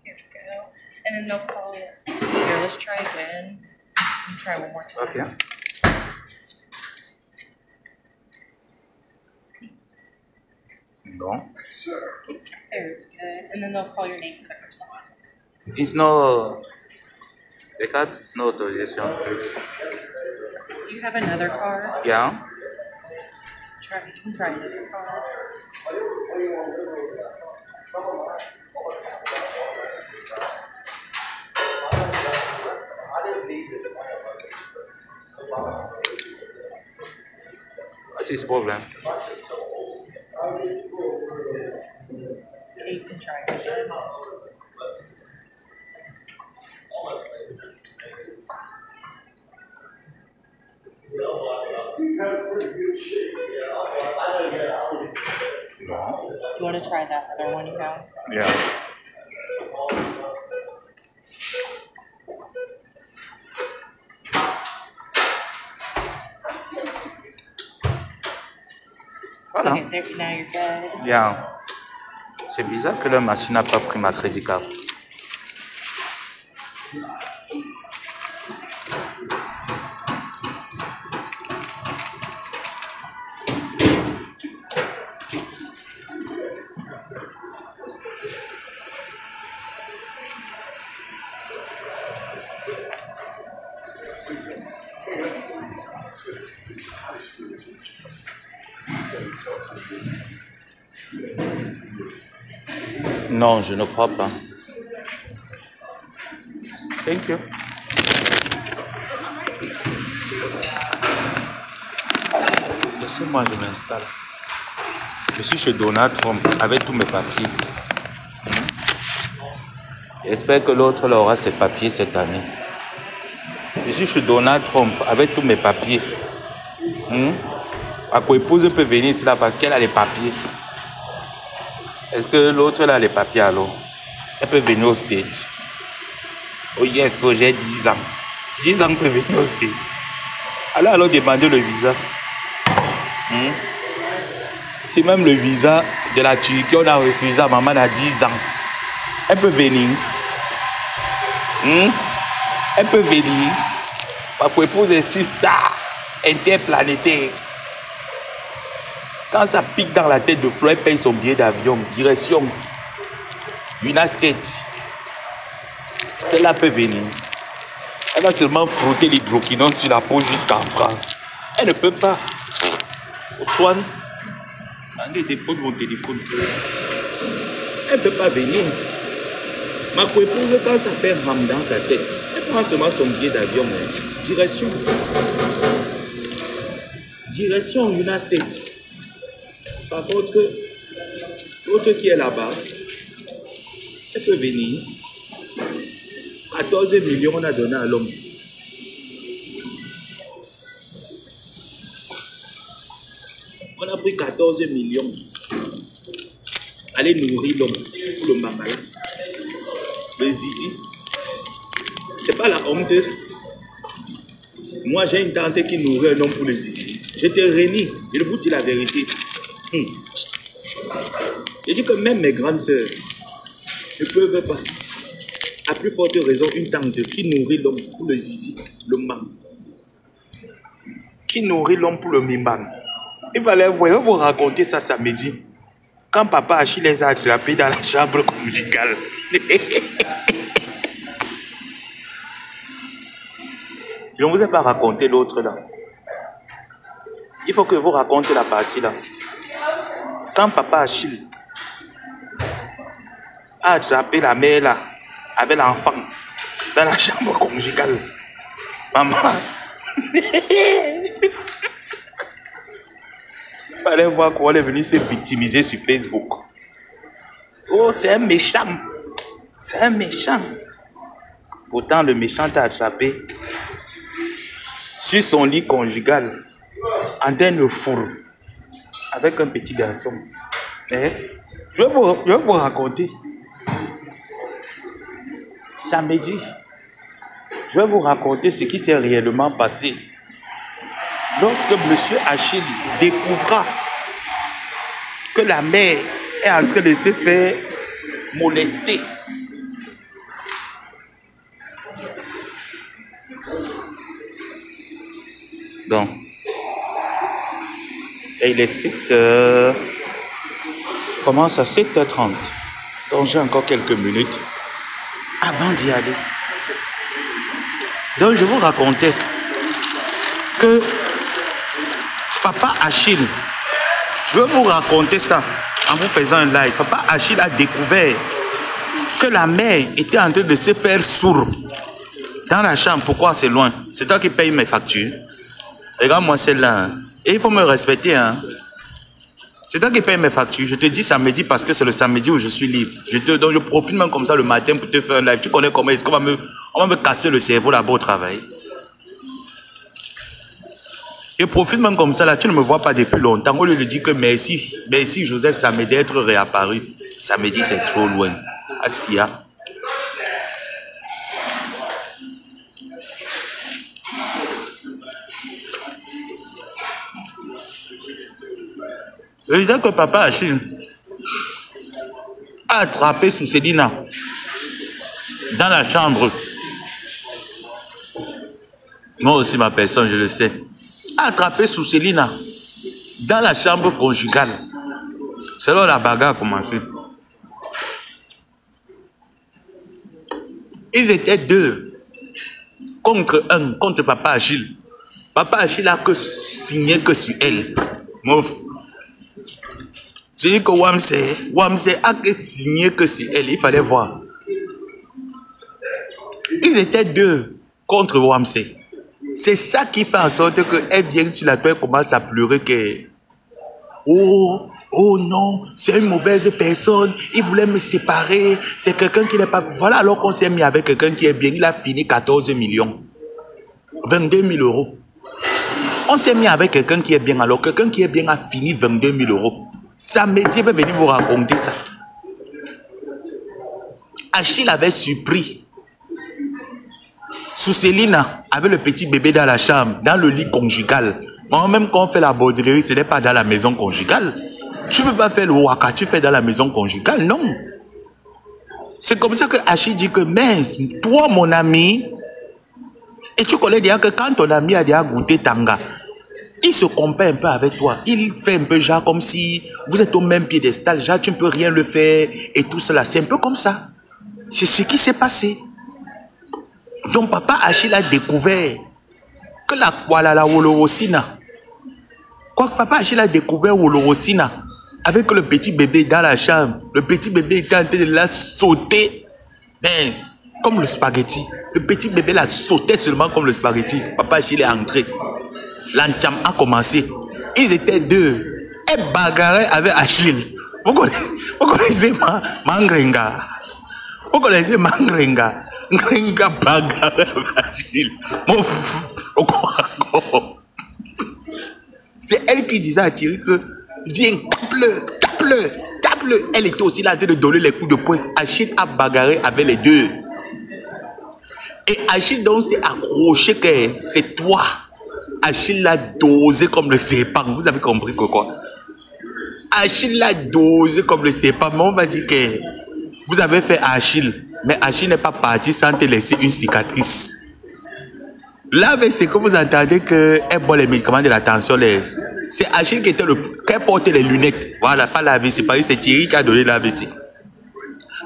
Here we go. And then they'll call it. Here, let's try again. Try one more time. Okay. Bon. There, it's good. And then they'll call your name for the first time. It's no... The card is no authorization, please. Do you have another card? Yeah. You can try another card. What's his problem? Okay, you can try it again. No. You want to try that other one you have? Yeah. Voilà. Okay, there, now you're good. Bien. C'est bizarre que la machine n'a pas pris ma crédit card. Non, je ne crois pas. Thank you. Laissez-moi, je m'installe. Je suis chez Donald Trump avec tous mes papiers. J'espère que l'autre là aura ses papiers cette année. Je suis chez Donald Trump avec tous mes papiers. Ma co-épouse peut venir ici là parce qu'elle a les papiers. Est-ce que l'autre là a les papiers alors? Elle peut venir au stage. Oh yes, oh, j'ai 10 ans. 10 ans peut venir au stage. Alors demandez le visa. C'est même le visa de la Turquie, on a refusé à maman à 10 ans. Elle peut venir. Elle peut venir. Ma co-épouse est une star interplanétaire. Quand ça pique dans la tête de Flo, elle paye son billet d'avion, direction United States. Celle-là peut venir. Elle va seulement frotter l'hydroquinone sur la peau jusqu'en France. Elle ne peut pas. Swan, mandez dépose mon téléphone. Elle ne peut pas venir. Ma co-épouse, quand ça fait rame dans sa tête, elle prend seulement son billet d'avion. Direction United States. Par contre, l'autre qui est là-bas, elle peut venir. 14 millions on a donné à l'homme. On a pris 14 millions. Allez nourrir l'homme pour le mamala. Le zizi. C'est pas la honte. Moi j'ai une tante qui nourrit un homme pour le zizi. J'étais réuni. Je vous dis la vérité. Je dis que même mes grandes sœurs ne peuvent pas. À plus forte raison, une tante qui nourrit l'homme pour le zizi, le mam. Qui nourrit l'homme pour le mimban. Il fallait vous raconter ça samedi. Quand papa Achille les a attrapés dans la chambre conjugale. Je ne vous ai pas raconté l'autre là. Il faut que vous racontez la partie là. Quand papa Achille a attrapé la mère là, avec l'enfant, dans la chambre conjugale, maman, il fallait voir comment elle est venue se victimiser sur Facebook. Oh, c'est un méchant. C'est un méchant. Pourtant, le méchant t'a attrapé sur son lit conjugal, en train de fourre, avec un petit garçon. Eh? Je vais vous raconter. Samedi, je vais vous raconter ce qui s'est réellement passé. Lorsque M. Achille découvra que la mère est en train de se faire molester. Donc, et il est 7 heures. commence à 7h30. Donc j'ai encore quelques minutes avant d'y aller. Donc je vous racontais que Papa Achille, je vais vous raconter ça en vous faisant un live. Papa Achille a découvert que la mère était en train de se faire sourd dans la chambre. Pourquoi c'est loin? C'est toi qui paye mes factures. Regarde-moi celle-là. Et il faut me respecter, hein. C'est toi qui paye mes factures. Je te dis samedi parce que c'est le samedi où je suis libre. Donc je profite même comme ça le matin pour te faire un live. Tu connais comment est-ce qu'on va me casser le cerveau là-bas au travail. Je profite même comme ça là. Tu ne me vois pas depuis longtemps. Au lieu de dire que merci Joseph, ça m'aide d'être réapparu. Samedi c'est trop loin. Assia. Je disais que Papa Achille a attrapé Souselina dans la chambre. Moi aussi, ma personne, je le sais. A attrapé Souselina dans la chambre conjugale. C'est là où la bagarre a commencé. Ils étaient deux contre un, contre Papa Achille. Papa Achille a que signé que sur elle. Mouf. Je dis que Wamsé a que signé que sur elle. Il fallait voir. Ils étaient deux contre Wamsé. C'est ça qui fait en sorte qu'elle vient sur la toile et commence à pleurer que oh non, c'est une mauvaise personne, il voulait me séparer, c'est quelqu'un qui n'est pas... Voilà, alors qu'on s'est mis avec quelqu'un qui est bien, il a fini 14 millions, 22 000 euros. On s'est mis avec quelqu'un qui est bien, alors quelqu'un qui est bien a fini 22 000 euros. Samedi, va venir vous raconter ça. Achille avait surpris Souselina avec le petit bébé dans la chambre, dans le lit conjugal. Moi, même quand on fait la borderie, ce n'est pas dans la maison conjugale. Tu ne peux pas faire le waka, tu fais dans la maison conjugale, non. C'est comme ça que Achille dit que, mince, toi, mon ami, et tu connais déjà que quand ton ami a déjà goûté Tanga, il se compare un peu avec toi. Il fait un peu genre comme si vous êtes au même piédestal, genre tu ne peux rien le faire et tout cela. C'est un peu comme ça. C'est ce qui s'est passé. Donc Papa Achille a découvert que la Wolorosina, quoi que Papa Achille a découvert Wolorosina avec le petit bébé dans la chambre. Le petit bébé était en train de la sauter, mince, comme le spaghetti. Le petit bébé la sautait seulement comme le spaghetti. Papa Achille est entré. L'encham a commencé. Ils étaient deux. Elle bagarrait avec Achille. Vous connaissez Mangrenga. Vous connaissez Mangrenga. Mangrenga bagarrait avec Achille. C'est elle qui disait à Thierry que viens, tape-le. Elle était aussi là en train de donner les coups de poing. Achille a bagarré avec les deux. Et Achille donc s'est accroché que c'est toi. Achille l'a dosé comme le serpent. Vous avez compris que quoi? Achille l'a dosé comme le serpent. Mais on va dire que vous avez fait Achille. Mais Achille n'est pas parti sans te laisser une cicatrice. Là, c'est que vous entendez qu'elle boit les médicaments de la tension. C'est Achille qui portait les lunettes. Voilà, pas la vessie. C'est Thierry qui a donné la vessie.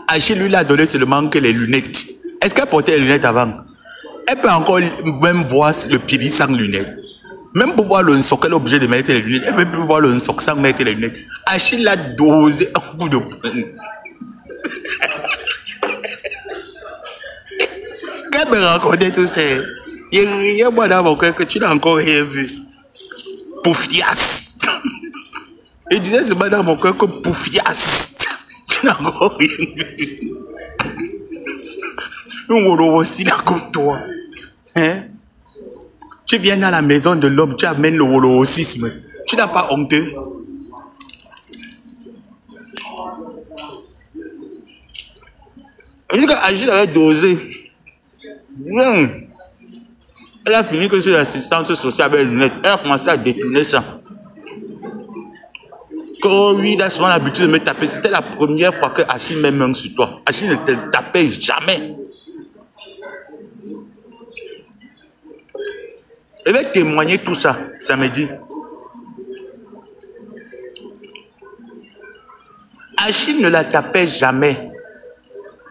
Achille, lui, l'a donné seulement que les lunettes. Est-ce qu'elle portait les lunettes avant? Elle peut encore même voir le pili sans lunettes. Même pour voir le soc, elle est obligée de mettre les lunettes. Elle peut plus voir le soc sans mettre les lunettes. Achille l'a dosé un coup de poing. Quand elle me racontait tout ça, il y a rien moi dans mon cœur que tu n'as encore rien vu. Poufias. Il disait seulement dans mon cœur que poufias. Tu n'as encore rien vu. Nous on aussi là comme toi. Hein? Tu viens dans la maison de l'homme, tu amènes le wolorosisme. Tu n'as pas honteux. Elle dit qu'Agile avait dosé. Elle a fini que sur l'assistance sociale avec les lunettes. Elle a commencé à détourner ça. Oh oui, il a souvent l'habitude de me taper. C'était la première fois que Achille met main sur toi. Achille ne te tapait jamais. Je vais témoigner tout ça samedi. Achille ne la tapait jamais.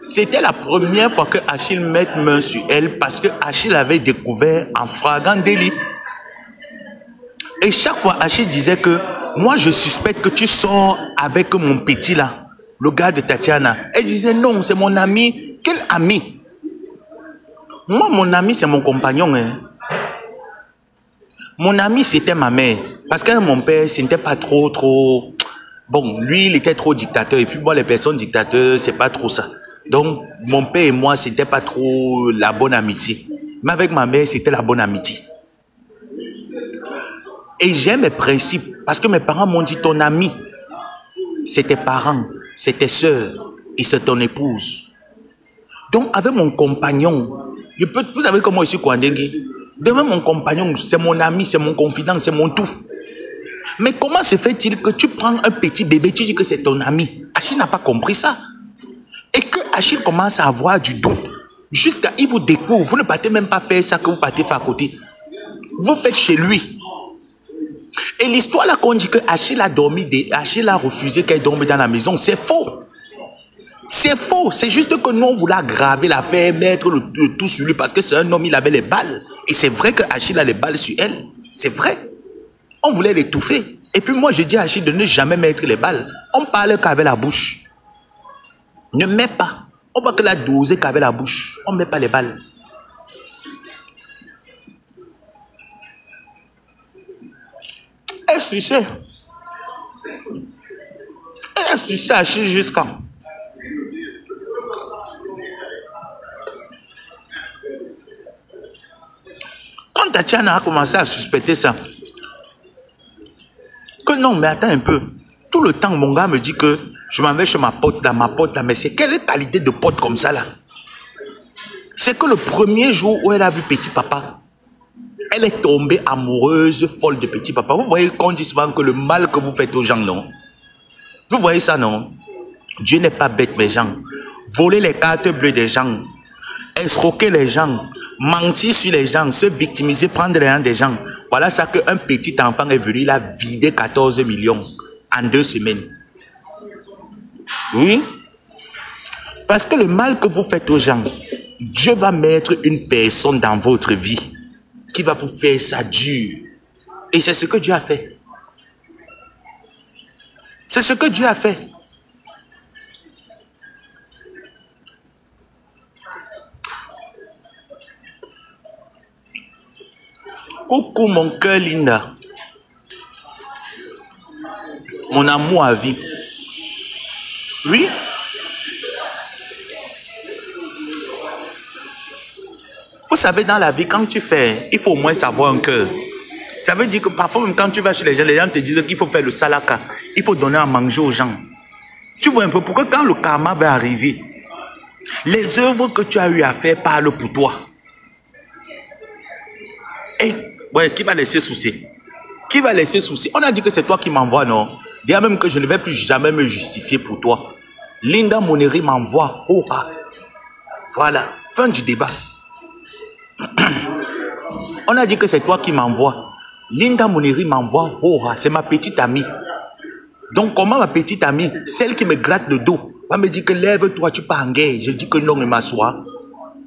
C'était la première fois que Achille mette main sur elle parce que Achille avait découvert en flagrant délit. Et chaque fois, Achille disait que moi, je suspecte que tu sors avec mon petit là, le gars de Tatiana. Elle disait non, c'est mon ami. Quel ami? Moi, mon ami, c'est mon compagnon. Hein. Mon ami, c'était ma mère. Parce que mon père, ce n'était pas trop... Bon, lui, il était trop dictateur. Et puis, moi, les personnes dictateurs, c'est pas trop ça. Donc, mon père et moi, c'était pas trop la bonne amitié. Mais avec ma mère, c'était la bonne amitié. Et j'ai mes principes. Parce que mes parents m'ont dit, ton ami, c'est tes parents, c'est tes soeurs et c'est ton épouse. Donc, avec mon compagnon, vous savez comment je suis Kwandengue? Demain, mon compagnon, c'est mon ami, c'est mon confident, c'est mon tout. Mais comment se fait-il que tu prends un petit bébé, tu dis que c'est ton ami? Achille n'a pas compris ça. Et que Achille commence à avoir du doute. Jusqu'à il vous découvre. Vous ne partez même pas faire ça que vous partez faire à côté. Vous faites chez lui. Et l'histoire là qu'on dit que Achille a dormi, Achille a refusé qu'elle dorme dans la maison, c'est faux. C'est faux. C'est juste que nous, on voulait aggraver l'affaire, mettre le tout sur lui parce que c'est un homme, il avait les balles. Et c'est vrai que Achille a les balles sur elle. C'est vrai. On voulait l'étouffer. Et puis moi, je dis à Achille de ne jamais mettre les balles. On parle qu'avec la bouche. Ne mets pas. On va que la doser qu'avec la bouche. On ne met pas les balles. Est-ce que tu sais? Est-ce que tu sais Achille jusqu'à? Quand Tatiana a commencé à suspecter ça, que non, mais attends un peu. Tout le temps, mon gars me dit que je m'en vais chez ma pote là, mais c'est quelle qualité de pote comme ça là? C'est que le premier jour où elle a vu petit papa, elle est tombée amoureuse, folle de petit papa. Vous voyez qu'on dit souvent que le mal que vous faites aux gens, non? Vous voyez ça, non? Dieu n'est pas bête, mes gens. Voler les cartes bleues des gens, escroquer les gens, mentir sur les gens, se victimiser, prendre les gens des gens. Voilà ça qu'un petit enfant est venu, il a vidé 14 millions en 2 semaines. Oui. Parce que le mal que vous faites aux gens, Dieu va mettre une personne dans votre vie qui va vous faire ça dur. Et c'est ce que Dieu a fait. C'est ce que Dieu a fait. Coucou mon cœur Linda. Mon amour à vie. Oui. Vous savez, dans la vie, quand tu fais, il faut au moins savoir un cœur. Ça veut dire que parfois, même quand tu vas chez les gens te disent qu'il faut faire le salaka. Il faut donner à manger aux gens. Tu vois un peu pourquoi quand le karma va arriver, les œuvres que tu as eu à faire parlent pour toi. Et, ouais, qui va laisser souci? Qui va laisser souci? On a dit que c'est toi qui m'envoie, non? Dis même que je ne vais plus jamais me justifier pour toi. Linda Moneri m'envoie. Oh, ah. Voilà, fin du débat. On a dit que c'est toi qui m'envoie. Linda Moneri m'envoie. Oh, ah. C'est ma petite amie. Donc, comment ma petite amie, celle qui me gratte le dos, va me dire que lève-toi, tu pars en guerre. Je dis que non, je m'assois.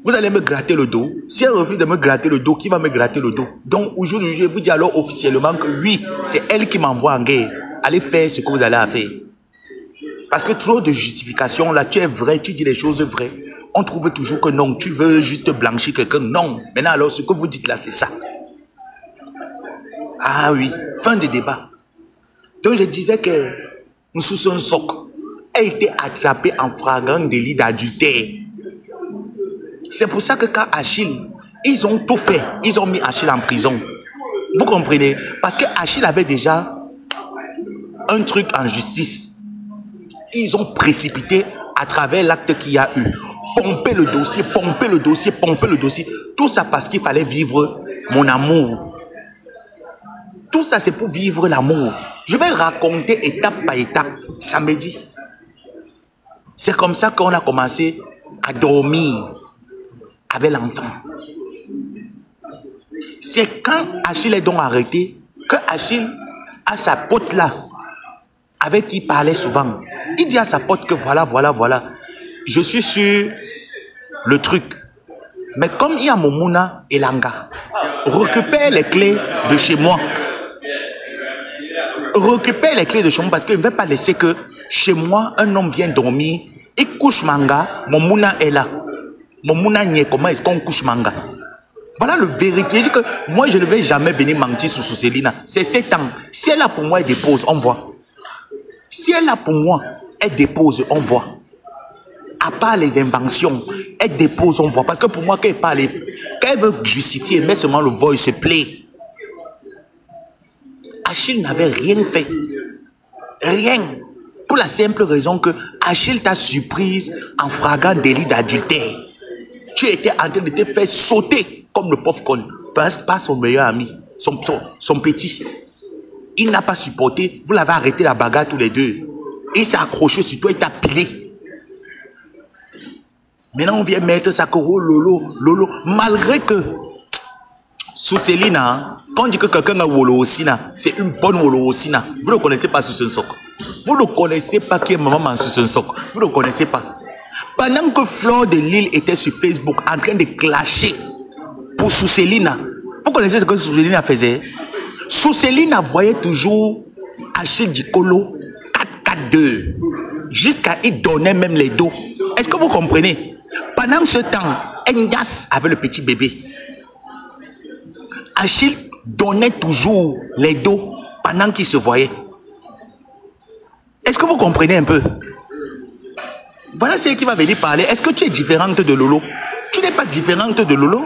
Vous allez me gratter le dos. Si elle refuse de me gratter le dos, qui va me gratter le dos? Donc, aujourd'hui, je vous dis alors officiellement que oui, c'est elle qui m'envoie en guerre. Allez faire ce que vous allez faire. Parce que trop de justifications, là, tu es vrai, tu dis les choses vraies. On trouve toujours que non, tu veux juste blanchir quelqu'un. Non. Maintenant, alors, ce que vous dites là, c'est ça. Ah oui, fin de débat. Donc, je disais que Moussou Sok a été attrapé en flagrant délit d'adultère. C'est pour ça que quand Achille, ils ont tout fait. Ils ont mis Achille en prison. Vous comprenez? Parce que Achille avait déjà un truc en justice. Ils ont précipité à travers l'acte qu'il y a eu. Pomper le dossier, pomper le dossier, pomper le dossier. Tout ça parce qu'il fallait vivre mon amour. Tout ça, c'est pour vivre l'amour. Je vais raconter étape par étape samedi. C'est comme ça qu'on a commencé à dormir avec l'enfant. C'est quand Achille est donc arrêté que Achille a sa pote là, avec qui il parlait souvent. Il dit à sa pote que voilà, je suis sur le truc. Mais comme il y a Momuna et Langa, récupère les clés de chez moi. Récupère les clés de chez moi parce qu'il ne veut pas laisser que chez moi, un homme vient dormir, il couche Manga, Momuna est là. Momuna n'y est, comment est-ce qu'on couche Manga? Voilà le vérité. Je dis que moi, je ne vais jamais venir mentir sur Céline. C'est 7 ans. Si elle a pour moi, elle dépose, on voit. Si elle a pour moi, elle dépose, on voit. À part les inventions, elle dépose, on voit. Parce que pour moi, quand elle parle, quand elle veut justifier, mais seulement le voice play. Achille n'avait rien fait. Rien. Pour la simple raison que Achille t'a surprise en flagrant délit d'adultère. Tu étais en train de te faire sauter comme le pauvre con. Pas son meilleur ami, son petit. Il n'a pas supporté. Vous l'avez arrêté la bagarre tous les deux. Il s'est accroché sur toi, il t'a pilé. Maintenant, on vient mettre ça que oh, Lolo. Malgré que, sous Céline, quand on dit que quelqu'un a Wolo aussi, c'est une bonne Wolo aussi. Vous ne connaissez pas sous Soc. Vous ne connaissez pas qui est maman sous Soc. Vous ne connaissez pas. Pendant que Flore de Lille était sur Facebook en train de clasher pour Sousselina, vous connaissez ce que Sousselina faisait? Sousselina voyait toujours Achille Dikolo 4-4-2 jusqu'à il donnait même les dos. Est-ce que vous comprenez? Pendant ce temps, Engas avait le petit bébé. Achille donnait toujours les dos pendant qu'il se voyait. Est-ce que vous comprenez un peu? Voilà celle qui va venir parler. Est-ce que tu es différente de Lolo? Tu n'es pas différente de Lolo.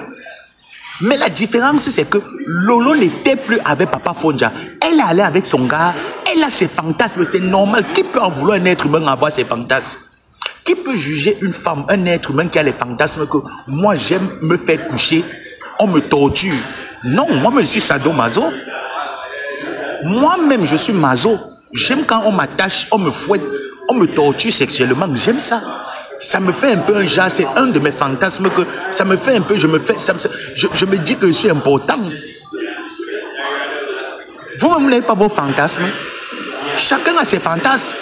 Mais la différence, c'est que Lolo n'était plus avec Papa Fonja. Elle allait avec son gars. Elle a ses fantasmes. C'est normal. Qui peut en vouloir un être humain avoir ses fantasmes? Qui peut juger une femme, un être humain qui a les fantasmes que moi j'aime me faire coucher, on me torture? Non, moi-même je suis sadomaso. Moi-même je suis maso. J'aime quand on m'attache, on me fouette, on me torture sexuellement. J'aime ça. Ça me fait un peu un genre, c'est un de mes fantasmes que ça me fait un peu, je me dis que je suis important. Vous-même n'avez pas vos fantasmes. Chacun a ses fantasmes.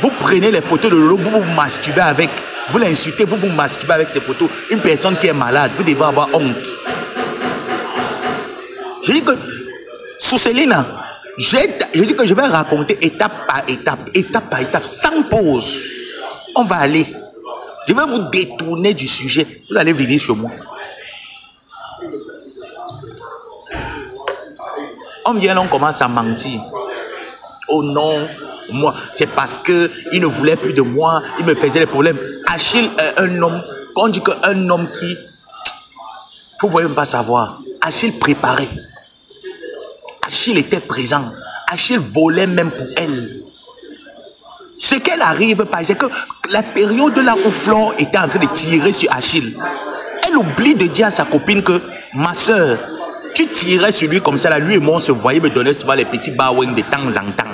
Vous prenez les photos de Lolo, vous vous masturbez avec. Vous l'insultez, vous vous masturbez avec ces photos. Une personne qui est malade, vous devez avoir honte. Je dis que, sous Céline, je dis que je vais raconter étape par étape, sans pause. On va aller. Je vais vous détourner du sujet. Vous allez venir chez moi. On vient, on commence à mentir. Oh non, moi, c'est parce qu'il ne voulait plus de moi, il me faisait des problèmes. Achille est un homme, quand on dit qu'un homme qui... Vous ne pouvez même pas savoir. Achille préparait. Achille était présent. Achille volait même pour elle. Ce qu'elle arrive pas, c'est que la période là où Flore était en train de tirer sur Achille, elle oublie de dire à sa copine que, ma soeur, tu tirais sur lui comme ça, là, lui et moi on se voyait me donner souvent les petits baweng de temps en temps.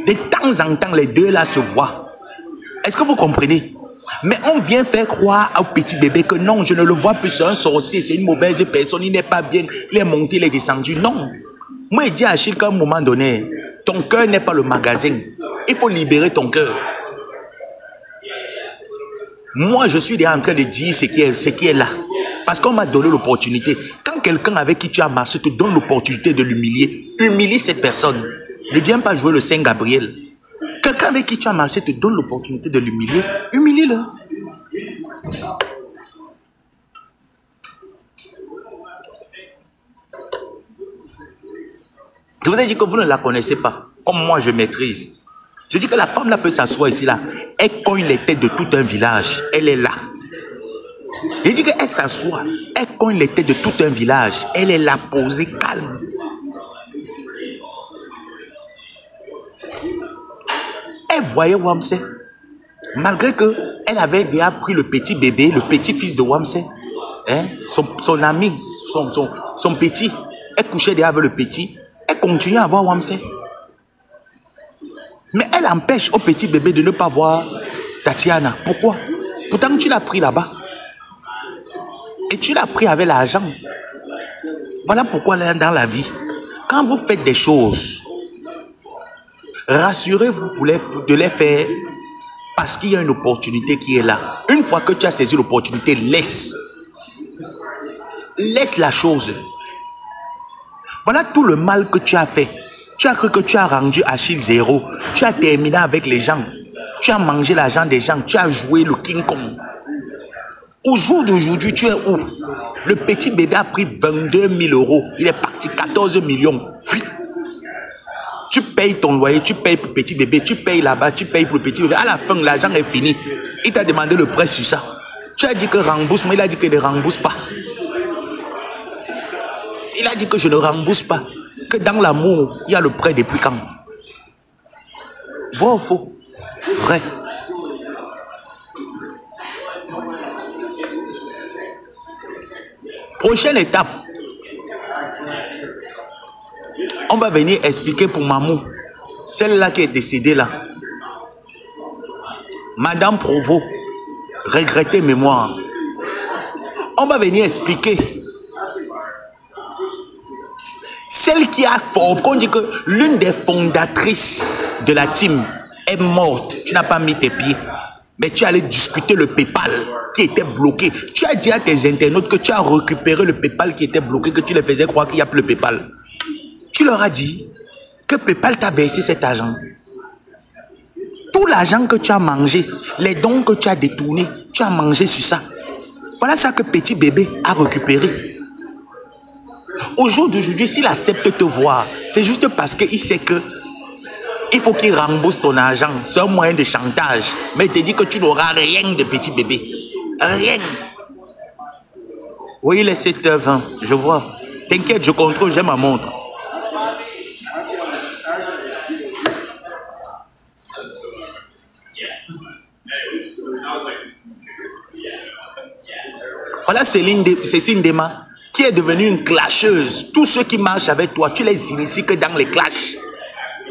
De temps en temps, les deux là se voient. Est-ce que vous comprenez? Mais on vient faire croire au petit bébé que non, je ne le vois plus, c'est un sorcier, c'est une mauvaise personne, il n'est pas bien, il est monté, il est descendu. Non. Moi, je dis à Achille qu'à un moment donné, ton cœur n'est pas le magasin. Il faut libérer ton cœur. Moi, je suis en train de dire ce qui est là. Parce qu'on m'a donné l'opportunité. Quand quelqu'un avec qui tu as marché te donne l'opportunité de l'humilier, humilie cette personne. Ne viens pas jouer le Saint Gabriel. Quelqu'un avec qui tu as marché te donne l'opportunité de l'humilier, humilie-le. Je vous ai dit que vous ne la connaissez pas, comme moi je maîtrise. Je dis que la femme là peut s'asseoir ici là. Elle cogne les têtes de tout un village. Elle est là. Je dis qu'elle s'assoit. Elle cogne les têtes de tout un village. Elle est là, posée, calme. Elle voyait Wamsé. Malgré qu'elle avait déjà pris le petit bébé, le petit-fils de Wamsé. Hein? Son ami, son petit. Elle couchait déjà avec le petit. Elle continue à voir Wamsé. Mais elle empêche au petit bébé de ne pas voir Tatiana. Pourquoi? Pourtant, tu l'as pris là-bas. Et tu l'as pris avec l'argent. Voilà pourquoi dans la vie, quand vous faites des choses, Rassurez-vous de les faire parce qu'il y a une opportunité qui est là. Une fois que tu as saisi l'opportunité, laisse. Laisse la chose. Voilà tout le mal que tu as fait. Tu as cru que tu as rendu Achille 0. Tu as terminé avec les gens. Tu as mangé l'argent des gens. Tu as joué le King Kong. Au jour d'aujourd'hui, tu es où? Le petit bébé a pris 22 000 euros. Il est parti 14 millions. Tu payes ton loyer, tu payes pour le petit bébé, tu payes là-bas, tu payes pour le petit bébé. À la fin, l'argent est fini. Il t'a demandé le prêt sur ça. Tu as dit que rembourse, mais il a dit qu'il ne rembourse pas. Il a dit que je ne rembourse pas. Que dans l'amour, il y a le prêt depuis quand? Vrai ou faux? Vrai. Prochaine étape. On va venir expliquer pour Mamou. Celle-là qui est décédée là. Madame Provost. Regrettez mémoire. On va venir expliquer. Celle qui a fort, qu'on dit que l'une des fondatrices de la team est morte. Tu n'as pas mis tes pieds. Mais tu allais discuter le PayPal qui était bloqué. Tu as dit à tes internautes que tu as récupéré le PayPal qui était bloqué, que tu les faisais croire qu'il n'y a plus le PayPal. Tu leur as dit que PayPal t'a versé cet argent. Tout l'argent que tu as mangé, les dons que tu as détournés, tu as mangé sur ça. Voilà ça que petit bébé a récupéré. Au jour d'aujourd'hui, s'il accepte de te voir, c'est juste parce qu'il sait que il faut qu'il rembourse ton argent. C'est un moyen de chantage. Mais il te dit que tu n'auras rien de petit bébé. Rien. Oui, il est 7h20. Je vois. T'inquiète, je contrôle, j'ai ma montre. Voilà Cécile Dema qui est devenue une clasheuse. Tous ceux qui marchent avec toi, tu les inities que dans les clashs.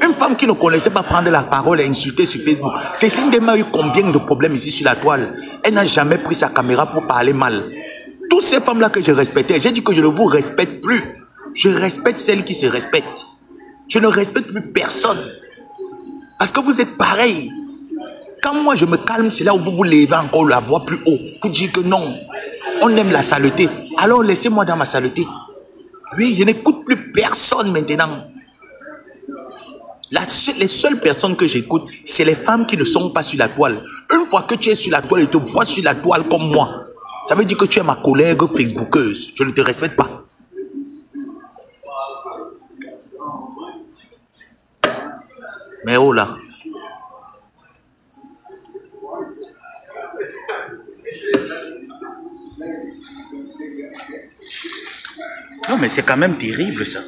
Une femme qui ne connaissait pas prendre la parole et insulter sur Facebook. Cécile Dema a eu combien de problèmes ici sur la toile? Elle n'a jamais pris sa caméra pour parler mal. Toutes ces femmes-là que je respectais, j'ai dit que je ne vous respecte plus. Je respecte celles qui se respectent. Je ne respecte plus personne. Parce que vous êtes pareil. Quand moi je me calme, c'est là où vous vous levez encore la voix plus haut. Pour dire que non, on aime la saleté. Alors laissez-moi dans ma saleté. Oui, je n'écoute plus personne maintenant. Les seules personnes que j'écoute, c'est les femmes qui ne sont pas sur la toile. Une fois que tu es sur la toile et te vois sur la toile comme moi, ça veut dire que tu es ma collègue facebookeuse. Je ne te respecte pas. Mais oh là. Non mais c'est quand même terrible ça.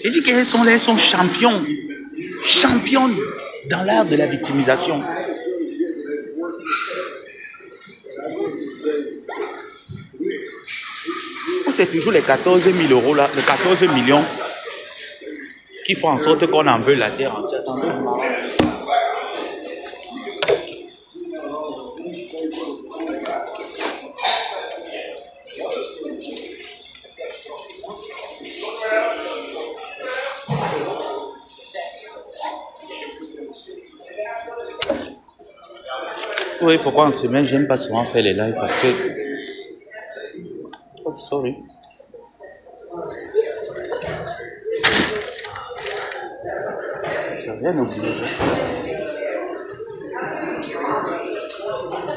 J'ai dit qu'elles sont champions. Championnes dans l'art de la victimisation. C'est toujours les 14 000 euros là, les 14 millions qui font en sorte qu'on en veut la terre entière. Attendez, je m'arrête. Oui, pourquoi en semaine, j'aime pas souvent faire les lives parce que... Oh, sorry. J'ai rien oublié.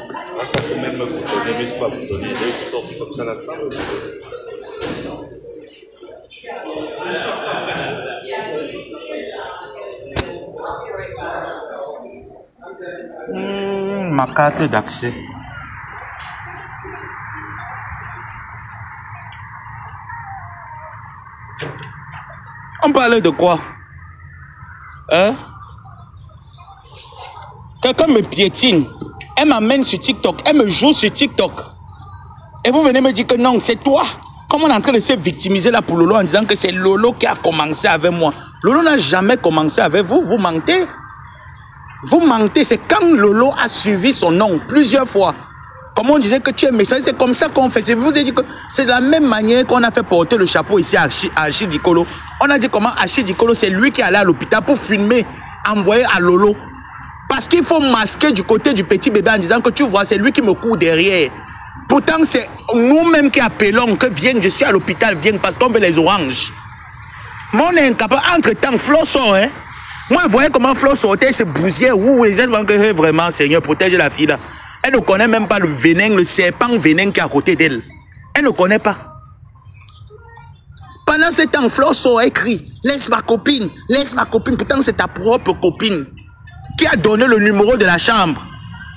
Ah, ça peut même me boutonner, mais c'est pas boutonné. Ils sont sortis comme ça là, ça. Ma carte d'accès. On parlait de quoi? Hein? Quelqu'un me piétine. Elle m'amène sur TikTok. Elle me joue sur TikTok. Et vous venez me dire que non, c'est toi. Comment on est en train de se victimiser là pour Lolo en disant que c'est Lolo qui a commencé avec moi? Lolo n'a jamais commencé avec vous. Vous mentez. Vous mentez. C'est quand Lolo a suivi son nom plusieurs fois. Comment on disait que tu es méchant? C'est comme ça qu'on fait. Je vous ai dit que c'est de la même manière qu'on a fait porter le chapeau ici à Achille Dikolo. On a dit comment Achille Dikolo, c'est lui qui est allé à l'hôpital pour filmer, envoyer à Lolo. Parce qu'il faut masquer du côté du petit bébé en disant que tu vois, c'est lui qui me court derrière. Pourtant, c'est nous-mêmes qui appelons que vienne, je suis à l'hôpital, vienne parce qu'on veut les oranges. Mais on est incapable. Entre-temps, Flo sort, hein. Moi, vous voyez comment Flo sortait, se bousillait. Ouh, les gens vont que vraiment, Seigneur, protège la fille là. Elle ne connaît même pas le venin, le serpent venin qui est à côté d'elle. Elle ne connaît pas. Pendant ce temps, Flo sort écrit, laisse ma copine, laisse ma copine. Pourtant, c'est ta propre copine qui a donné le numéro de la chambre.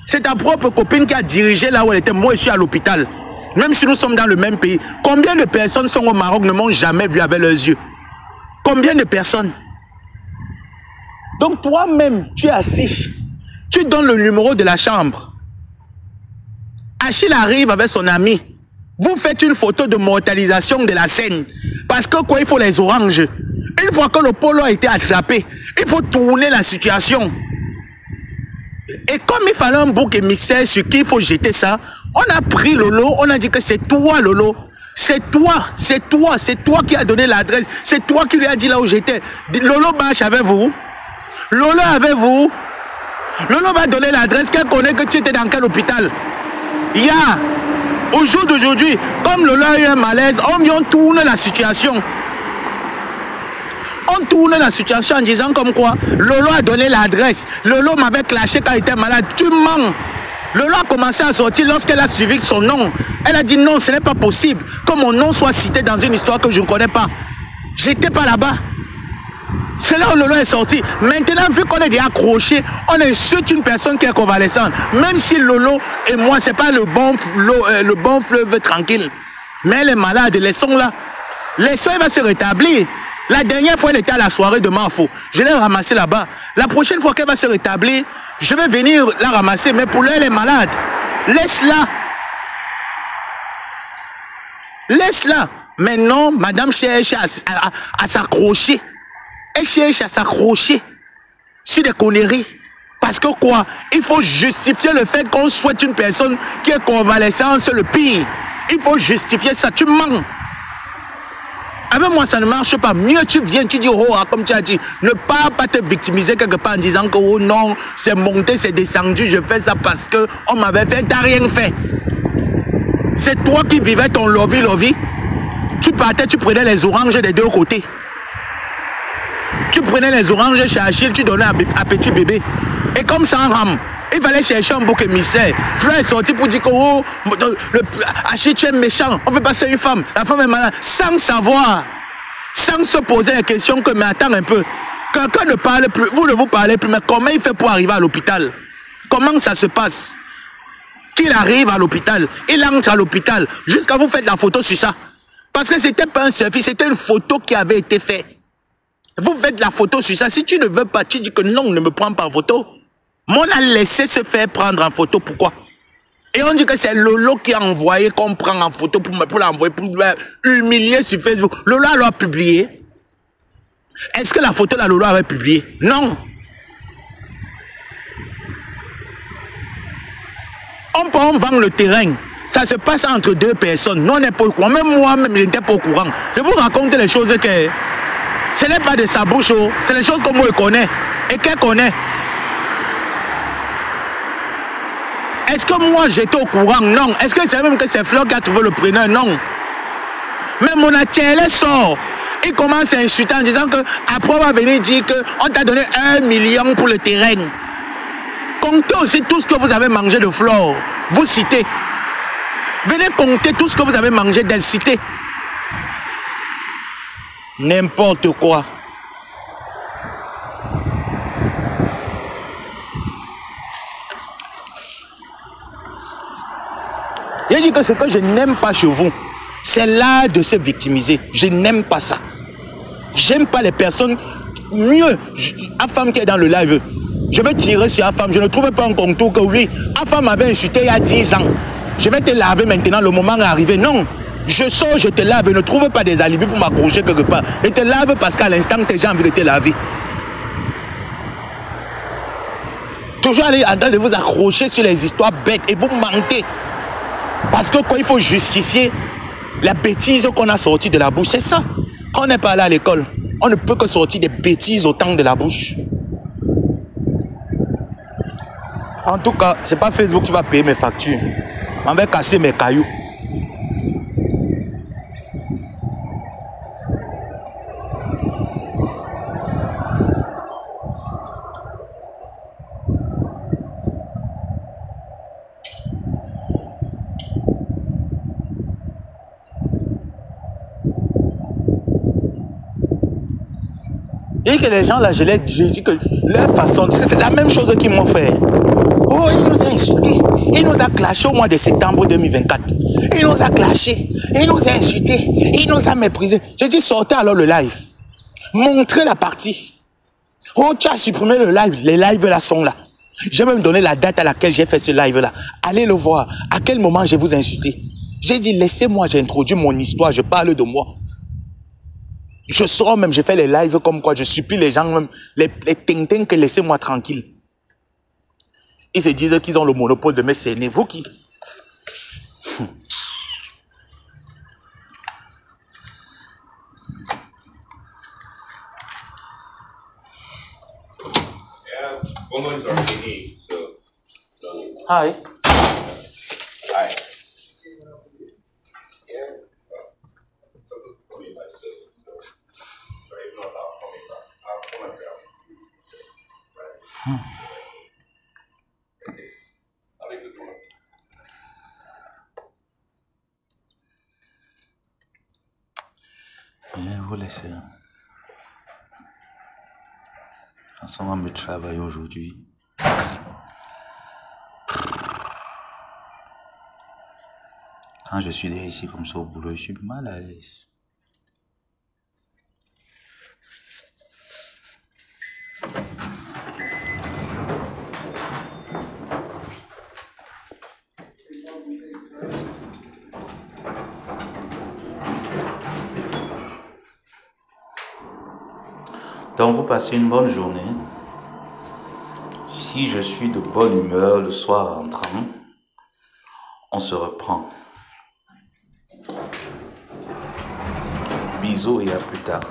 C'est ta propre copine qui a dirigé là où elle était. Moi, je suis à l'hôpital. Même si nous sommes dans le même pays. Combien de personnes sont au Maroc ne m'ont jamais vu avec leurs yeux? Combien de personnes? Donc toi-même, tu es assis. Tu donnes le numéro de la chambre. Achille arrive avec son ami. Vous faites une photo de mortalisation de la scène. Parce que quoi, il faut les oranges. Une fois que le polo a été attrapé, il faut tourner la situation. Et comme il fallait un bouc émissaire sur qui il faut jeter ça, on a pris Lolo, on a dit que c'est toi Lolo. C'est toi qui as donné l'adresse. C'est toi qui lui as dit là où j'étais. Lolo marche avec vous. Lolo avec vous. Lolo va donner l'adresse qu'elle connaît que tu étais dans quel hôpital. Au jour d'aujourd'hui, comme Lolo a eu un malaise, on vient tourner la situation. On tourne la situation en disant comme quoi Lolo a donné l'adresse. Lolo m'avait clashé quand il était malade. Tu mens. Lolo a commencé à sortir lorsqu'elle a suivi son nom. Elle a dit non, ce n'est pas possible que mon nom soit cité dans une histoire que je ne connais pas. J'étais pas là-bas. C'est là où Lolo est sorti. Maintenant, vu qu'on est déjà accroché, on insulte une personne qui est convalescente. Même si Lolo et moi, c'est pas le bon fleuve tranquille. Mais elle est malade, laissons-la. Laissons, elle va se rétablir. La dernière fois, elle était à la soirée de Manfo. Je l'ai ramassée là-bas. La prochaine fois qu'elle va se rétablir, je vais venir la ramasser. Mais pour elle, elle est malade. Laisse-la. Laisse-la. Maintenant, madame cherche à s'accrocher. Elle cherche à s'accrocher sur des conneries. Parce que quoi? Il faut justifier le fait qu'on souhaite une personne qui est convalescente, c'est le pire. Il faut justifier ça. Tu mens. Avec moi, ça ne marche pas. Mieux tu viens, tu dis, oh, comme tu as dit, ne pas te victimiser quelque part en disant que, oh non, c'est monté, c'est descendu, je fais ça parce que on m'avait fait, t'as rien fait. C'est toi qui vivais ton lovi. Tu partais, tu prenais les oranges des deux côtés. Tu prenais les oranges chez Achille, tu donnais à petit bébé. Et comme ça en rame, il fallait chercher un bouc émissaire. Frère est sorti pour dire que oh, Achille, tu es méchant, on veut passer une femme, la femme est malade, sans savoir, sans se poser la question que, mais attends un peu, quelqu'un ne parle plus, vous ne vous parlez plus, mais comment il fait pour arriver à l'hôpital? Comment ça se passe? Qu'il arrive à l'hôpital, il entre à l'hôpital, jusqu'à vous faites la photo sur ça. Parce que c'était pas un selfie, c'était une photo qui avait été faite. Vous faites la photo sur ça. Si tu ne veux pas, tu dis que non, ne me prends pas en photo. Mais on a laissé se faire prendre en photo. Pourquoi? Et on dit que c'est Lolo qui a envoyé qu'on prend en photo pour l'envoyer, pour humilier sur Facebook. Lolo l'a publié. Est-ce que la photo la Lolo avait publiée? Non. On vend le terrain. Ça se passe entre deux personnes. Nous, on n'est pas au courant. Même moi-même, je n'étais pas au courant. Je vous raconte les choses que... Ce n'est pas de sa bouche, c'est les choses que moi je connais et qu'elle connaît. Est-ce que moi j'étais au courant? Non. Est-ce que c'est même que c'est Flo qui a trouvé le preneur? Non. Mais mon atelier sort. Il commence à insulter en disant que après on va venir dire qu'on t'a donné 1 million pour le terrain. Comptez aussi tout ce que vous avez mangé de Flo. Vous citez. Venez compter tout ce que vous avez mangé d'elle, citez. N'importe quoi. Il dit que ce que je n'aime pas chez vous, c'est l'art de se victimiser. Je n'aime pas ça. J'aime pas les personnes. Mieux, la femme qui est dans le live, je vais tirer sur la femme. Je ne trouve pas un contour que oui, la femme m'avait insulté il y a 10 ans. Je vais te laver maintenant, le moment est arrivé. Non. Je sors, je te lave, ne trouve pas des alibis pour m'accrocher quelque part. Et te lave parce qu'à l'instant, j'ai envie de te laver. Toujours aller en train de vous accrocher sur les histoires bêtes et vous mentez. Parce que quoi, il faut justifier la bêtise qu'on a sortie de la bouche. C'est ça. Quand on n'est pas allé à l'école, on ne peut que sortir des bêtises autant de la bouche. En tout cas, c'est pas Facebook qui va payer mes factures. On va casser mes cailloux. Et que les gens là, je dis que leur façon, c'est la même chose qu'ils m'ont fait. Oh, il nous a insultés. Il nous a clashé au mois de septembre 2024. Il nous a clashé. Il nous a insultés. Il nous a méprisés. J'ai dit, sortez alors le live. Montrez la partie. Oh, tu as supprimé le live. Les lives là sont là. Je vais me donner la date à laquelle j'ai fait ce live là. Allez le voir. À quel moment je vous ai insulté? J'ai dit, laissez-moi, j'ai introduit mon histoire. Je parle de moi. Je sors même, je fais les lives comme quoi, je supplie les gens même, les tintins que laissez-moi tranquille. Ils se disent qu'ils ont le monopole de me cerner. Vous qui? Hi. Hi. Je vais vous laisser. De toute façon, on va me travailler aujourd'hui. Quand je suis ici comme ça au boulot, je suis mal à l'aise. Donc, vous passez une bonne journée. Si je suis de bonne humeur le soir rentrant, on se reprend. Bisous et à plus tard.